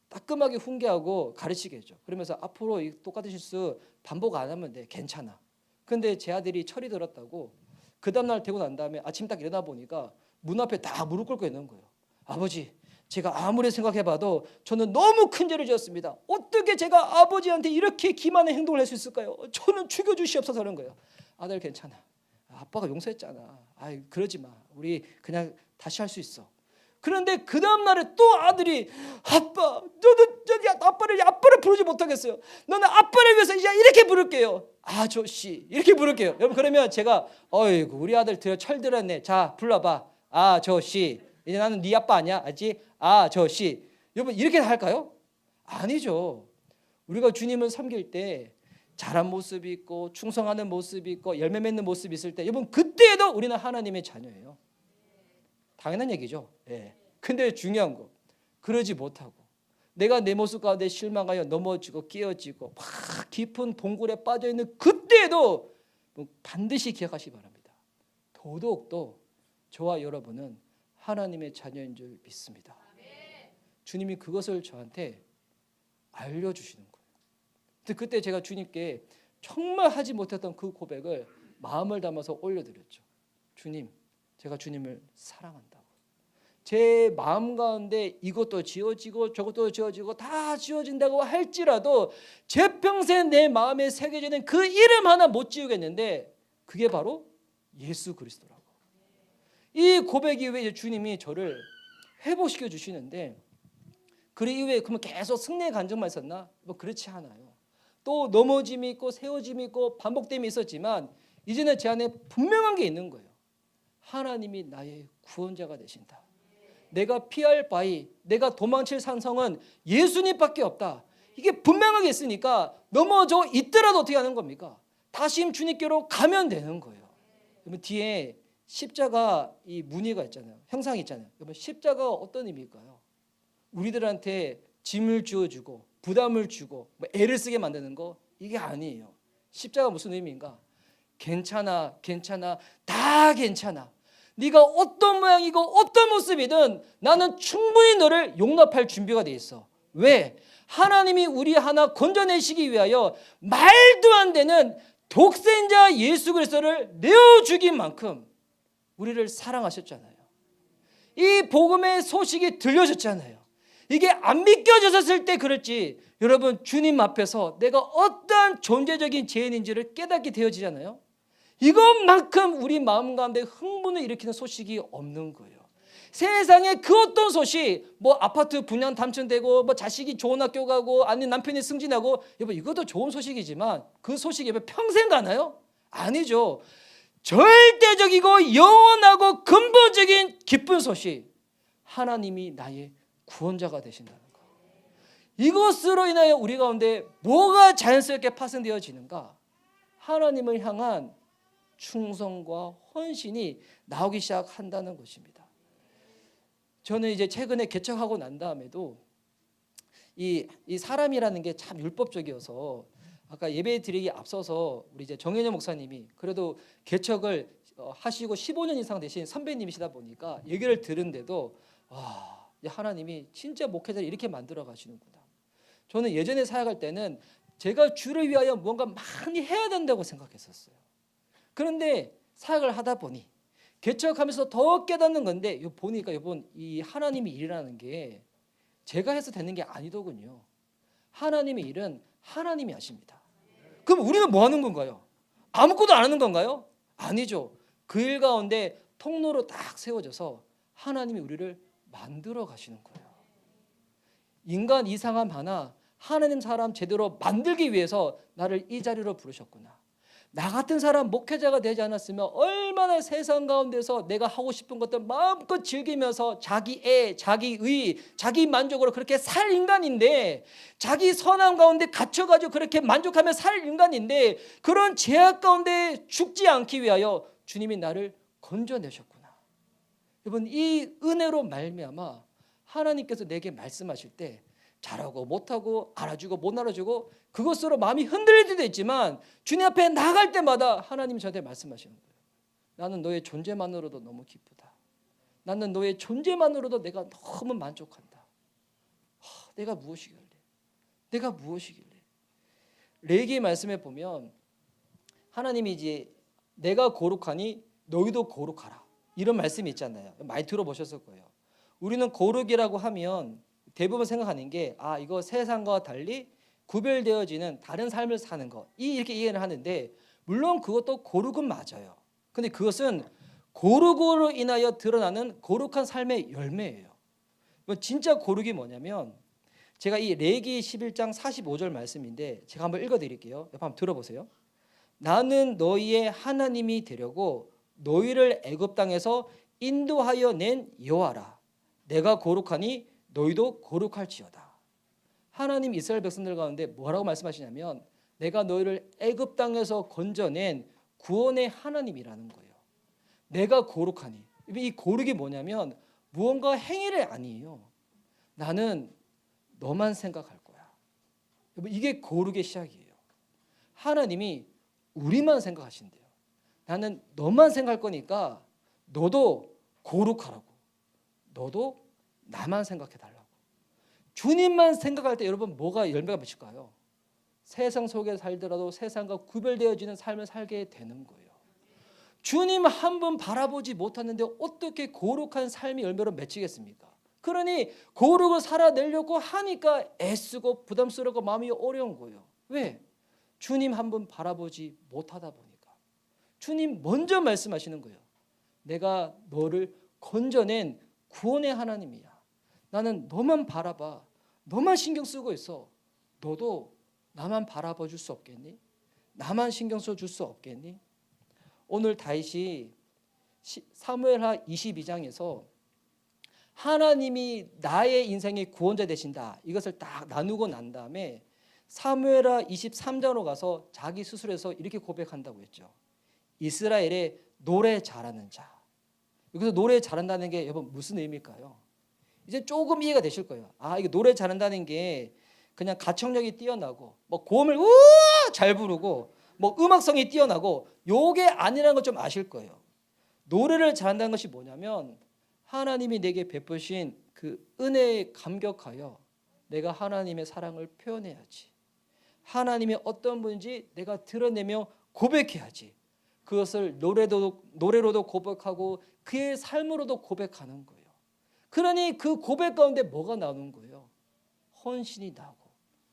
따끔하게 훈계하고 가르치겠죠. 그러면서 앞으로 이 똑같은 실수 반복 안 하면 돼. 괜찮아. 근데 제 아들이 철이 들었다고 그 다음날 되고 난 다음에 아침 딱 일어나 보니까 문 앞에 다 무릎 꿇고 있는 거예요. 아버지, 제가 아무리 생각해봐도 저는 너무 큰 죄를 지었습니다. 어떻게 제가 아버지한테 이렇게 기만한 행동을 할 수 있을까요? 저는 죽여주시옵소서 하는 거예요. 아들 괜찮아. 아빠가 용서했잖아. 그러지 마. 우리 그냥 다시 할 수 있어. 그런데 그 다음 날에 또 아들이 아빠, 아빠를 부르지 못하겠어요. 너는 아빠를 위해서 이제 이렇게 부를게요. 아저씨 이렇게 부를게요. 여러분 그러면 제가 어이구 우리 아들 철들었네. 자 불러봐. 아저씨. 이제 나는 네 아빠 아니야? 알지? 아저씨. 여러분 이렇게 할까요? 아니죠. 우리가 주님을 섬길 때 잘한 모습이 있고 충성하는 모습이 있고 열매 맺는 모습이 있을 때 여러분 그때에도 우리는 하나님의 자녀예요. 당연한 얘기죠. 근데 중요한 거 그러지 못하고 내가 내 모습 가운데 실망하여 넘어지고 깨어지고 막 깊은 동굴에 빠져있는 그때에도 반드시 기억하시기 바랍니다. 더더욱도 저와 여러분은 하나님의 자녀인 줄 믿습니다. 주님이 그것을 저한테 알려주시는 거예요. 그때 제가 주님께 정말 하지 못했던 그 고백을 마음을 담아서 올려드렸죠. 주님, 제가 주님을 사랑한다고. 제 마음 가운데 이것도 지어지고 저것도 지어지고 다 지어진다고 할지라도 제 평생 내 마음에 새겨지는 그 이름 하나 못 지우겠는데 그게 바로 예수 그리스도라고. 이 고백 이후에 이제 주님이 저를 회복시켜 주시는데, 그 이후에 그러면 계속 승리의 간증만 있었나? 뭐 그렇지 않아요. 또 넘어짐이 있고 세워짐이 있고 반복됨이 있었지만 이제는 제 안에 분명한 게 있는 거예요. 하나님이 나의 구원자가 되신다. 내가 피할 바위, 내가 도망칠 산성은 예수님밖에 없다. 이게 분명하게 있으니까 넘어져 있더라도 어떻게 하는 겁니까? 다시 주님께로 가면 되는 거예요. 그러면 뒤에 십자가 이 무늬가 있잖아요. 형상이 있잖아요. 여러분 십자가가 어떤 의미일까요? 우리들한테 짐을 주어주고 부담을 주고 뭐 애를 쓰게 만드는 거, 이게 아니에요. 십자가 무슨 의미인가? 괜찮아, 괜찮아, 다 괜찮아. 네가 어떤 모양이고 어떤 모습이든 나는 충분히 너를 용납할 준비가 돼 있어. 왜? 하나님이 우리 하나 건져내시기 위하여 말도 안 되는 독생자 예수 그리스도를 내어주긴 만큼 우리를 사랑하셨잖아요. 이 복음의 소식이 들려졌잖아요. 이게 안 믿겨졌을 때 그렇지, 여러분 주님 앞에서 내가 어떠한 존재적인 죄인인지를 깨닫게 되어지잖아요. 이것만큼 우리 마음 가운데 흥분을 일으키는 소식이 없는 거예요. 세상에 그 어떤 소식, 뭐 아파트 분양 당첨되고 뭐 자식이 좋은 학교 가고 아니 남편이 승진하고, 여러분 이것도 좋은 소식이지만 그 소식이 평생 가나요? 아니죠. 절대적이고 영원하고 근본적인 기쁜 소식, 하나님이 나의 구원자가 되신다는 것. 이것으로 인하여 우리 가운데 뭐가 자연스럽게 파생되어지는가? 하나님을 향한 충성과 헌신이 나오기 시작한다는 것입니다. 저는 이제 최근에 개척하고 난 다음에도 이 사람이라는 게 참 율법적이어서, 아까 예배 드리기 앞서서 우리 이제 정현영 목사님이 그래도 개척을 하시고 15년 이상 되신 선배님이시다 보니까 얘기를 들은데도 와, 하나님이 진짜 목회자를 이렇게 만들어 가시는구나. 저는 예전에 사역할 때는 제가 주를 위하여 뭔가 많이 해야 된다고 생각했었어요. 그런데 사역을 하다 보니 개척하면서 더 깨닫는 건데, 보니까 여러분 이 하나님의 일이라는 게 제가 해서 되는 게 아니더군요. 하나님의 일은 하나님이 하십니다. 그럼 우리는 뭐 하는 건가요? 아무것도 안 하는 건가요? 아니죠. 그 일 가운데 통로로 딱 세워져서 하나님이 우리를 만들어 가시는 거예요. 인간 이상함 하나 하나님 사람 제대로 만들기 위해서 나를 이 자리로 부르셨구나. 나 같은 사람 목회자가 되지 않았으면 얼마나 세상 가운데서 내가 하고 싶은 것들 마음껏 즐기면서 자기애, 자기의, 자기 만족으로 그렇게 살 인간인데, 자기 선함 가운데 갇혀가지고 그렇게 만족하며 살 인간인데, 그런 죄악 가운데 죽지 않기 위하여 주님이 나를 건져내셨구나. 여러분 이 은혜로 말미암아 하나님께서 내게 말씀하실 때 잘하고 못하고 알아주고 못 알아주고 그것으로 마음이 흔들릴 때도 있지만 주님 앞에 나갈 때마다 하나님이 저한테 말씀하시는 거예요. 나는 너의 존재만으로도 너무 기쁘다. 나는 너의 존재만으로도 내가 너무 만족한다. 내가 무엇이길래? 내가 무엇이길래? 레위기 말씀에 보면 하나님이 이제 내가 거룩하니 너희도 거룩하라, 이런 말씀이 있잖아요. 많이 들어보셨을 거예요. 우리는 거룩이라고 하면 대부분 생각하는 게 이거 세상과 달리 구별되어지는 다른 삶을 사는 것, 이렇게 이해를 하는데, 물론 그것도 거룩은 맞아요. 근데 그것은 거룩으로 인하여 드러나는 거룩한 삶의 열매예요. 진짜 거룩이 뭐냐면, 제가 이 레위기 11장 45절 말씀인데 제가 한번 읽어드릴게요. 한번 들어보세요. 나는 너희의 하나님이 되려고 너희를 애굽 땅에서 인도하여 낸 여호와라. 내가 거룩하니 너희도 거룩할지어다. 하나님 이스라엘 백성들 가운데 뭐라고 말씀하시냐면, 내가 너희를 애굽 땅에서 건져낸 구원의 하나님이라는 거예요. 내가 거룩하니, 이 거룩이 뭐냐면 무언가 행위를 아니에요. 나는 너만 생각할 거야. 이게 거룩의 시작이에요. 하나님이 우리만 생각하신대요. 나는 너만 생각할 거니까 너도 거룩하라고. 너도 나만 생각해 달라고. 주님만 생각할 때 여러분 뭐가 열매가 맺힐까요? 세상 속에 살더라도 세상과 구별되어지는 삶을 살게 되는 거예요. 주님 한 번 바라보지 못하는데 어떻게 거룩한 삶의 열매로 맺히겠습니까? 그러니 거룩을 살아내려고 하니까 애쓰고 부담스럽고 마음이 어려운 거예요. 왜? 주님 한 번 바라보지 못하다 보니까. 주님 먼저 말씀하시는 거예요. 내가 너를 건져낸 구원의 하나님이야. 나는 너만 바라봐. 너만 신경 쓰고 있어. 너도 나만 바라봐 줄 수 없겠니? 나만 신경 써 줄 수 없겠니? 오늘 다윗이 사무엘하 22장에서 하나님이 나의 인생의 구원자 되신다, 이것을 딱 나누고 난 다음에 사무엘하 23장으로 가서 자기 스스로에서 이렇게 고백한다고 했죠. 이스라엘의 노래 잘하는 자. 여기서 노래 잘한다는 게 여러분 무슨 의미일까요? 이제 조금 이해가 되실 거예요. 이게 노래 잘한다는 게 그냥 가창력이 뛰어나고 뭐 고음을 우와 잘 부르고 뭐 음악성이 뛰어나고 요게 아니라는 걸 좀 아실 거예요. 노래를 잘한다는 것이 뭐냐면 하나님이 내게 베푸신 그 은혜에 감격하여 내가 하나님의 사랑을 표현해야지. 하나님이 어떤 분인지 내가 드러내며 고백해야지. 그것을 노래로도 고백하고 그의 삶으로도 고백하는 거예요. 그러니 그 고백 가운데 뭐가 나오는 거예요? 헌신이 나고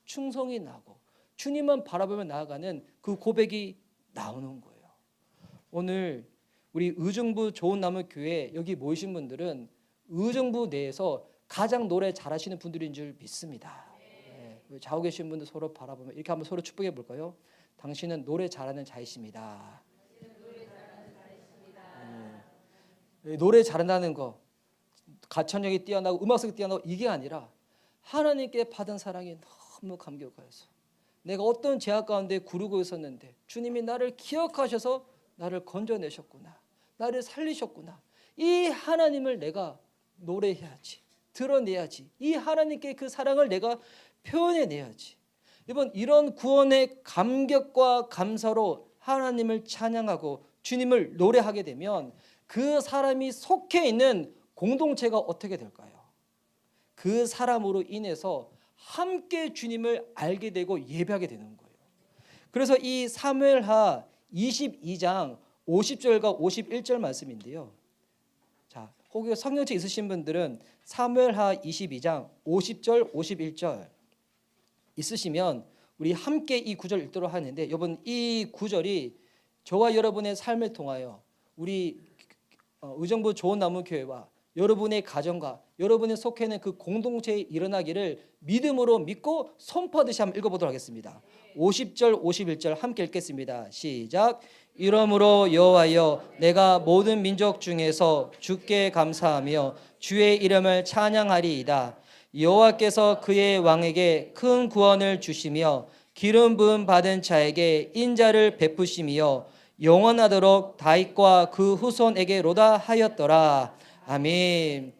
충성이 나고 주님만 바라보며 나아가는 그 고백이 나오는 거예요. 오늘 우리 의정부 좋은나무교회 여기 모이신 분들은 의정부 내에서 가장 노래 잘하시는 분들인 줄 믿습니다. 좌우 계신 분들 서로 바라보면 이렇게 한번 서로 축복해 볼까요? 당신은 노래 잘하는 자이십니다. 노래 잘한다는 거, 가창력이 뛰어나고 음악성이 뛰어나고 이게 아니라 하나님께 받은 사랑이 너무 감격하여서 내가 어떤 죄악 가운데 구르고 있었는데 주님이 나를 기억하셔서 나를 건져내셨구나, 나를 살리셨구나. 이 하나님을 내가 노래해야지, 드러내야지. 이 하나님께 그 사랑을 내가 표현해내야지. 여러분, 이런 구원의 감격과 감사로 하나님을 찬양하고 주님을 노래하게 되면 그 사람이 속해 있는 공동체가 어떻게 될까요? 그 사람으로 인해서 함께 주님을 알게 되고 예배하게 되는 거예요. 그래서 이 사무엘하 22장 50절과 51절 말씀인데요. 자, 혹시 성경책 있으신 분들은 사무엘하 22장 50절 51절 있으시면 우리 함께 이 구절 읽도록 하는데, 여러분 이 구절이 저와 여러분의 삶을 통하여 우리 의정부 좋은나무교회와 여러분의 가정과 여러분의 속해 있는 그 공동체에 일어나기를 믿음으로 믿고 선포하듯이 한번 읽어보도록 하겠습니다. 50절 51절 함께 읽겠습니다. 시작. 이러므로 여호와여, 내가 모든 민족 중에서 주께 감사하며 주의 이름을 찬양하리이다. 여호와께서 그의 왕에게 큰 구원을 주시며 기름 부음 받은 자에게 인자를 베푸시며 영원하도록 다윗과 그 후손에게로다 하였더라. 아멘.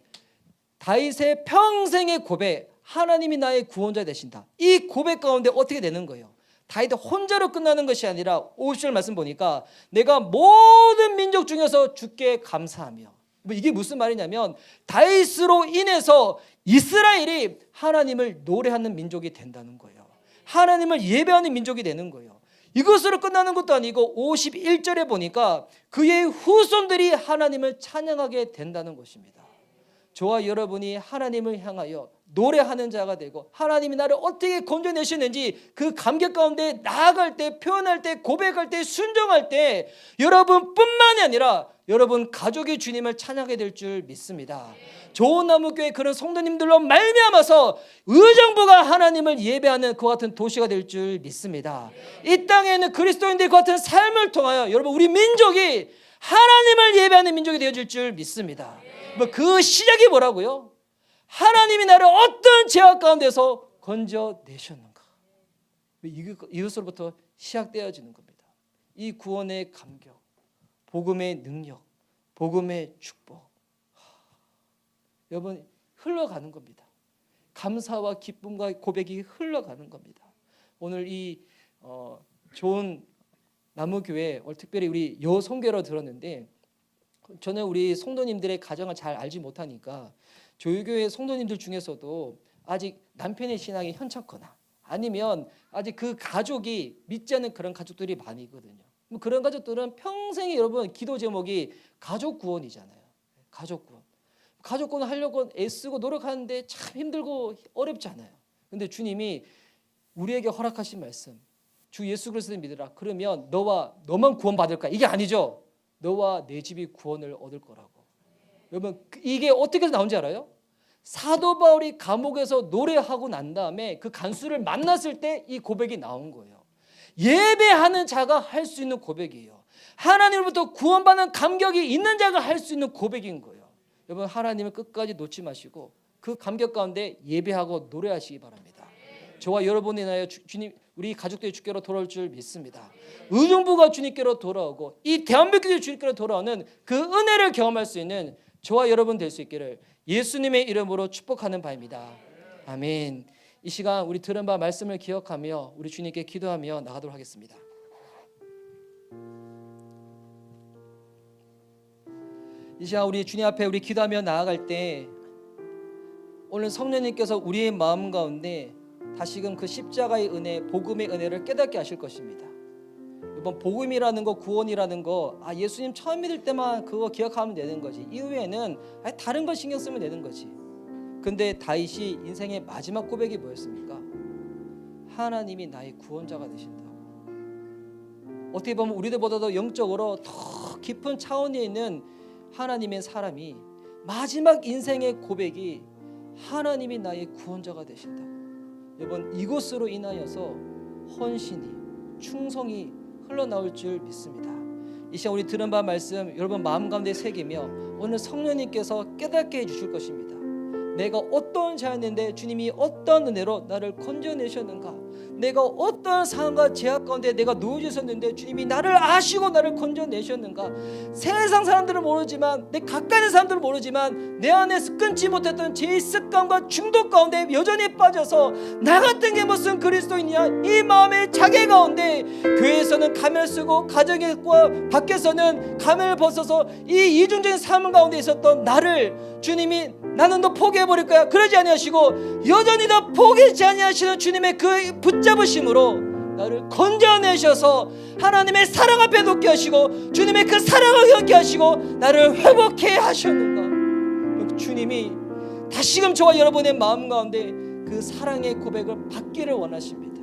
다윗의 평생의 고백, 하나님이 나의 구원자 되신다. 이 고백 가운데 어떻게 되는 거예요? 다윗 혼자로 끝나는 것이 아니라 50절 말씀 보니까 내가 모든 민족 중에서 주께 감사하며, 이게 무슨 말이냐면 다윗으로 인해서 이스라엘이 하나님을 노래하는 민족이 된다는 거예요. 하나님을 예배하는 민족이 되는 거예요. 이것으로 끝나는 것도 아니고 51절에 보니까 그의 후손들이 하나님을 찬양하게 된다는 것입니다. 저와 여러분이 하나님을 향하여 노래하는 자가 되고 하나님이 나를 어떻게 건져내시는지 그 감격 가운데 나아갈 때, 표현할 때, 고백할 때, 순종할 때 여러분뿐만이 아니라 여러분 가족이 주님을 찬양하게 될 줄 믿습니다. 좋은나무교회 그런 성도님들로 말미암아서 의정부가 하나님을 예배하는 그 같은 도시가 될 줄 믿습니다. 이 땅에 있는 그리스도인들 그 같은 삶을 통하여 여러분 우리 민족이 하나님을 예배하는 민족이 되어질 줄 믿습니다. 그 시작이 뭐라고요? 하나님이 나를 어떤 죄악 가운데서 건져내셨는가, 이것으로부터 시작되어지는 겁니다. 이 구원의 감격, 복음의 능력, 복음의 축복, 여러분 흘러가는 겁니다. 감사와 기쁨과 고백이 흘러가는 겁니다. 오늘 이 좋은 나무교회 특별히 우리 여성교로 들었는데, 저는 우리 성도님들의 가정을 잘 알지 못하니까 조유교회 성도님들 중에서도 아직 남편의 신앙이 현찮거나 아니면 아직 그 가족이 믿지 않는 그런 가족들이 많이 있거든요. 그런 가족들은 평생에 여러분 기도 제목이 가족 구원이잖아요. 가족 구원. 가족 구원 하려고 애쓰고 노력하는데 참 힘들고 어렵잖아요. 근데 주님이 우리에게 허락하신 말씀, 주 예수 그리스도를 믿으라. 그러면 너만 구원받을까? 이게 아니죠. 너와 내 집이 구원을 얻을 거라고. 여러분 이게 어떻게 해서 나온지 알아요? 사도 바울이 감옥에서 노래하고 난 다음에 그 간수를 만났을 때 이 고백이 나온 거예요. 예배하는 자가 할 수 있는 고백이에요. 하나님으로부터 구원받는 감격이 있는 자가 할 수 있는 고백인 거예요. 여러분 하나님을 끝까지 놓지 마시고 그 감격 가운데 예배하고 노래하시기 바랍니다. 저와 여러분이 인하여 주님, 우리 가족들이 주께로 돌아올 줄 믿습니다. 의정부가 주님께로 돌아오고 이 대한민국이 주님께로 돌아오는 그 은혜를 경험할 수 있는 저와 여러분 될 수 있기를 예수님의 이름으로 축복하는 바입니다. 아멘. 이 시간 우리 들은 바 말씀을 기억하며 우리 주님께 기도하며 나가도록 하겠습니다. 이 시간 우리 주님 앞에 우리 기도하며 나아갈 때 오늘 성령님께서 우리의 마음 가운데 다시금 그 십자가의 은혜, 복음의 은혜를 깨닫게 하실 것입니다. 이번 복음이라는 거, 구원이라는 거, 예수님 처음 믿을 때만 그거 기억하면 되는 거지. 이후에는 다른 거 신경 쓰면 되는 거지. 근데 다윗이 인생의 마지막 고백이 뭐였습니까? 하나님이 나의 구원자가 되신다고. 어떻게 보면 우리들보다도 영적으로 더 깊은 차원에 있는 하나님의 사람이 마지막 인생의 고백이 하나님이 나의 구원자가 되신다고. 여러분 이것으로 인하여서 헌신이, 충성이 흘러나올 줄 믿습니다. 이 시간 우리 들은 바 말씀 여러분 마음 가운데 새기며 오늘 성령님께서 깨닫게 해주실 것입니다. 내가 어떤 자였는데 주님이 어떤 은혜로 나를 건져내셨는가, 내가 어떤 상황과 제약 가운데 내가 누워져 있었는데 주님이 나를 아시고 나를 건져내셨는가. 세상 사람들은 모르지만, 내 가까이 있는 사람들은 모르지만 내 안에서 끊지 못했던 제 습관과 중독 가운데 여전히 빠져서 나 같은 게 무슨 그리스도인이야, 이 마음의 자괴 가운데 교회에서는 가면을 쓰고 가정의 밖에서는 가면을 벗어서 이 이중적인 삶 가운데 있었던 나를 주님이 나는 너 포기해버릴 거야 그러지 아니하시고 여전히 너 포기하지 아니하시는 주님의 그 붙잡으심으로 나를 건져내셔서 하나님의 사랑 앞에 놓게 하시고 주님의 그 사랑을 겪게 하시고 나를 회복해 하셨는가. 주님이 다시금 저와 여러분의 마음 가운데 그 사랑의 고백을 받기를 원하십니다.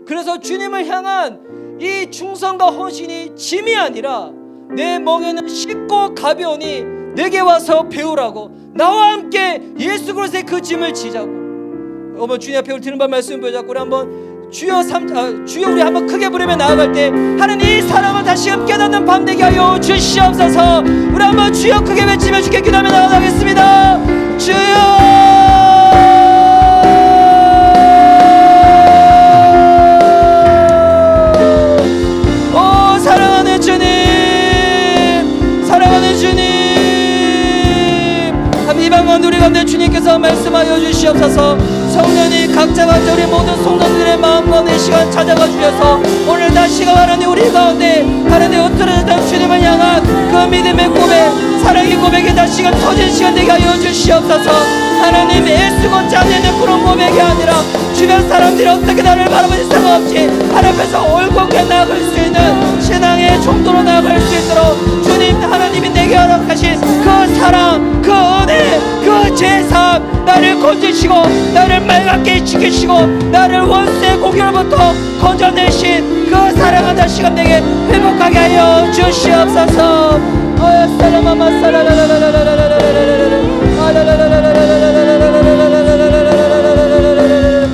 그래서 주님을 향한 이 충성과 헌신이 짐이 아니라 내 멍에는 쉽고 가벼우니 내게 와서 배우라고, 나와 함께 예수 그리스도의 그 짐을 지자고. 어머 주님 앞에 우리 드는 바 말씀 보자고 우리 한번 주여 우리 한번 크게 부르며 나아갈 때 하나님 이 사랑을 다시금 깨닫는 밤 되게 하여 주시옵소서. 우리 한번 주여 크게 외치며 주께 기도하며 나아가겠습니다. 주여 사랑하는 주님, 사랑하는 주님, 이방 가운데 우리 가운데 주님께서 말씀하여 주시옵소서. 성령님 각자 가운데 우리 모든 성도들의 마음 가운데 시간 찾아가 주셔서 오늘 다시금 하나님 우리 가운데 하나님 흩어졌던 주님을 향한 그 믿음의 고백, 사랑의 고백이 다시금 터진 시간 되게 하여 주시옵소서. 하나님 애쓰고 짜내는 그런 고백이 아니라 주변 사람들이 어떻게 나를 바라보지 상관없이 하나님 앞에서 올곧게 나아갈 수 있는 신앙의 정도로 나아갈 수 있도록 주님 하나님이 내게 허락하신 그 사랑, 그 은혜, 그 제사함 나를 건지시고 나를 맑게 지키시고 나를 원수의 공격으로부터 건져내신 그 사랑을 다시금 내게 회복하게 하여 주시옵소서.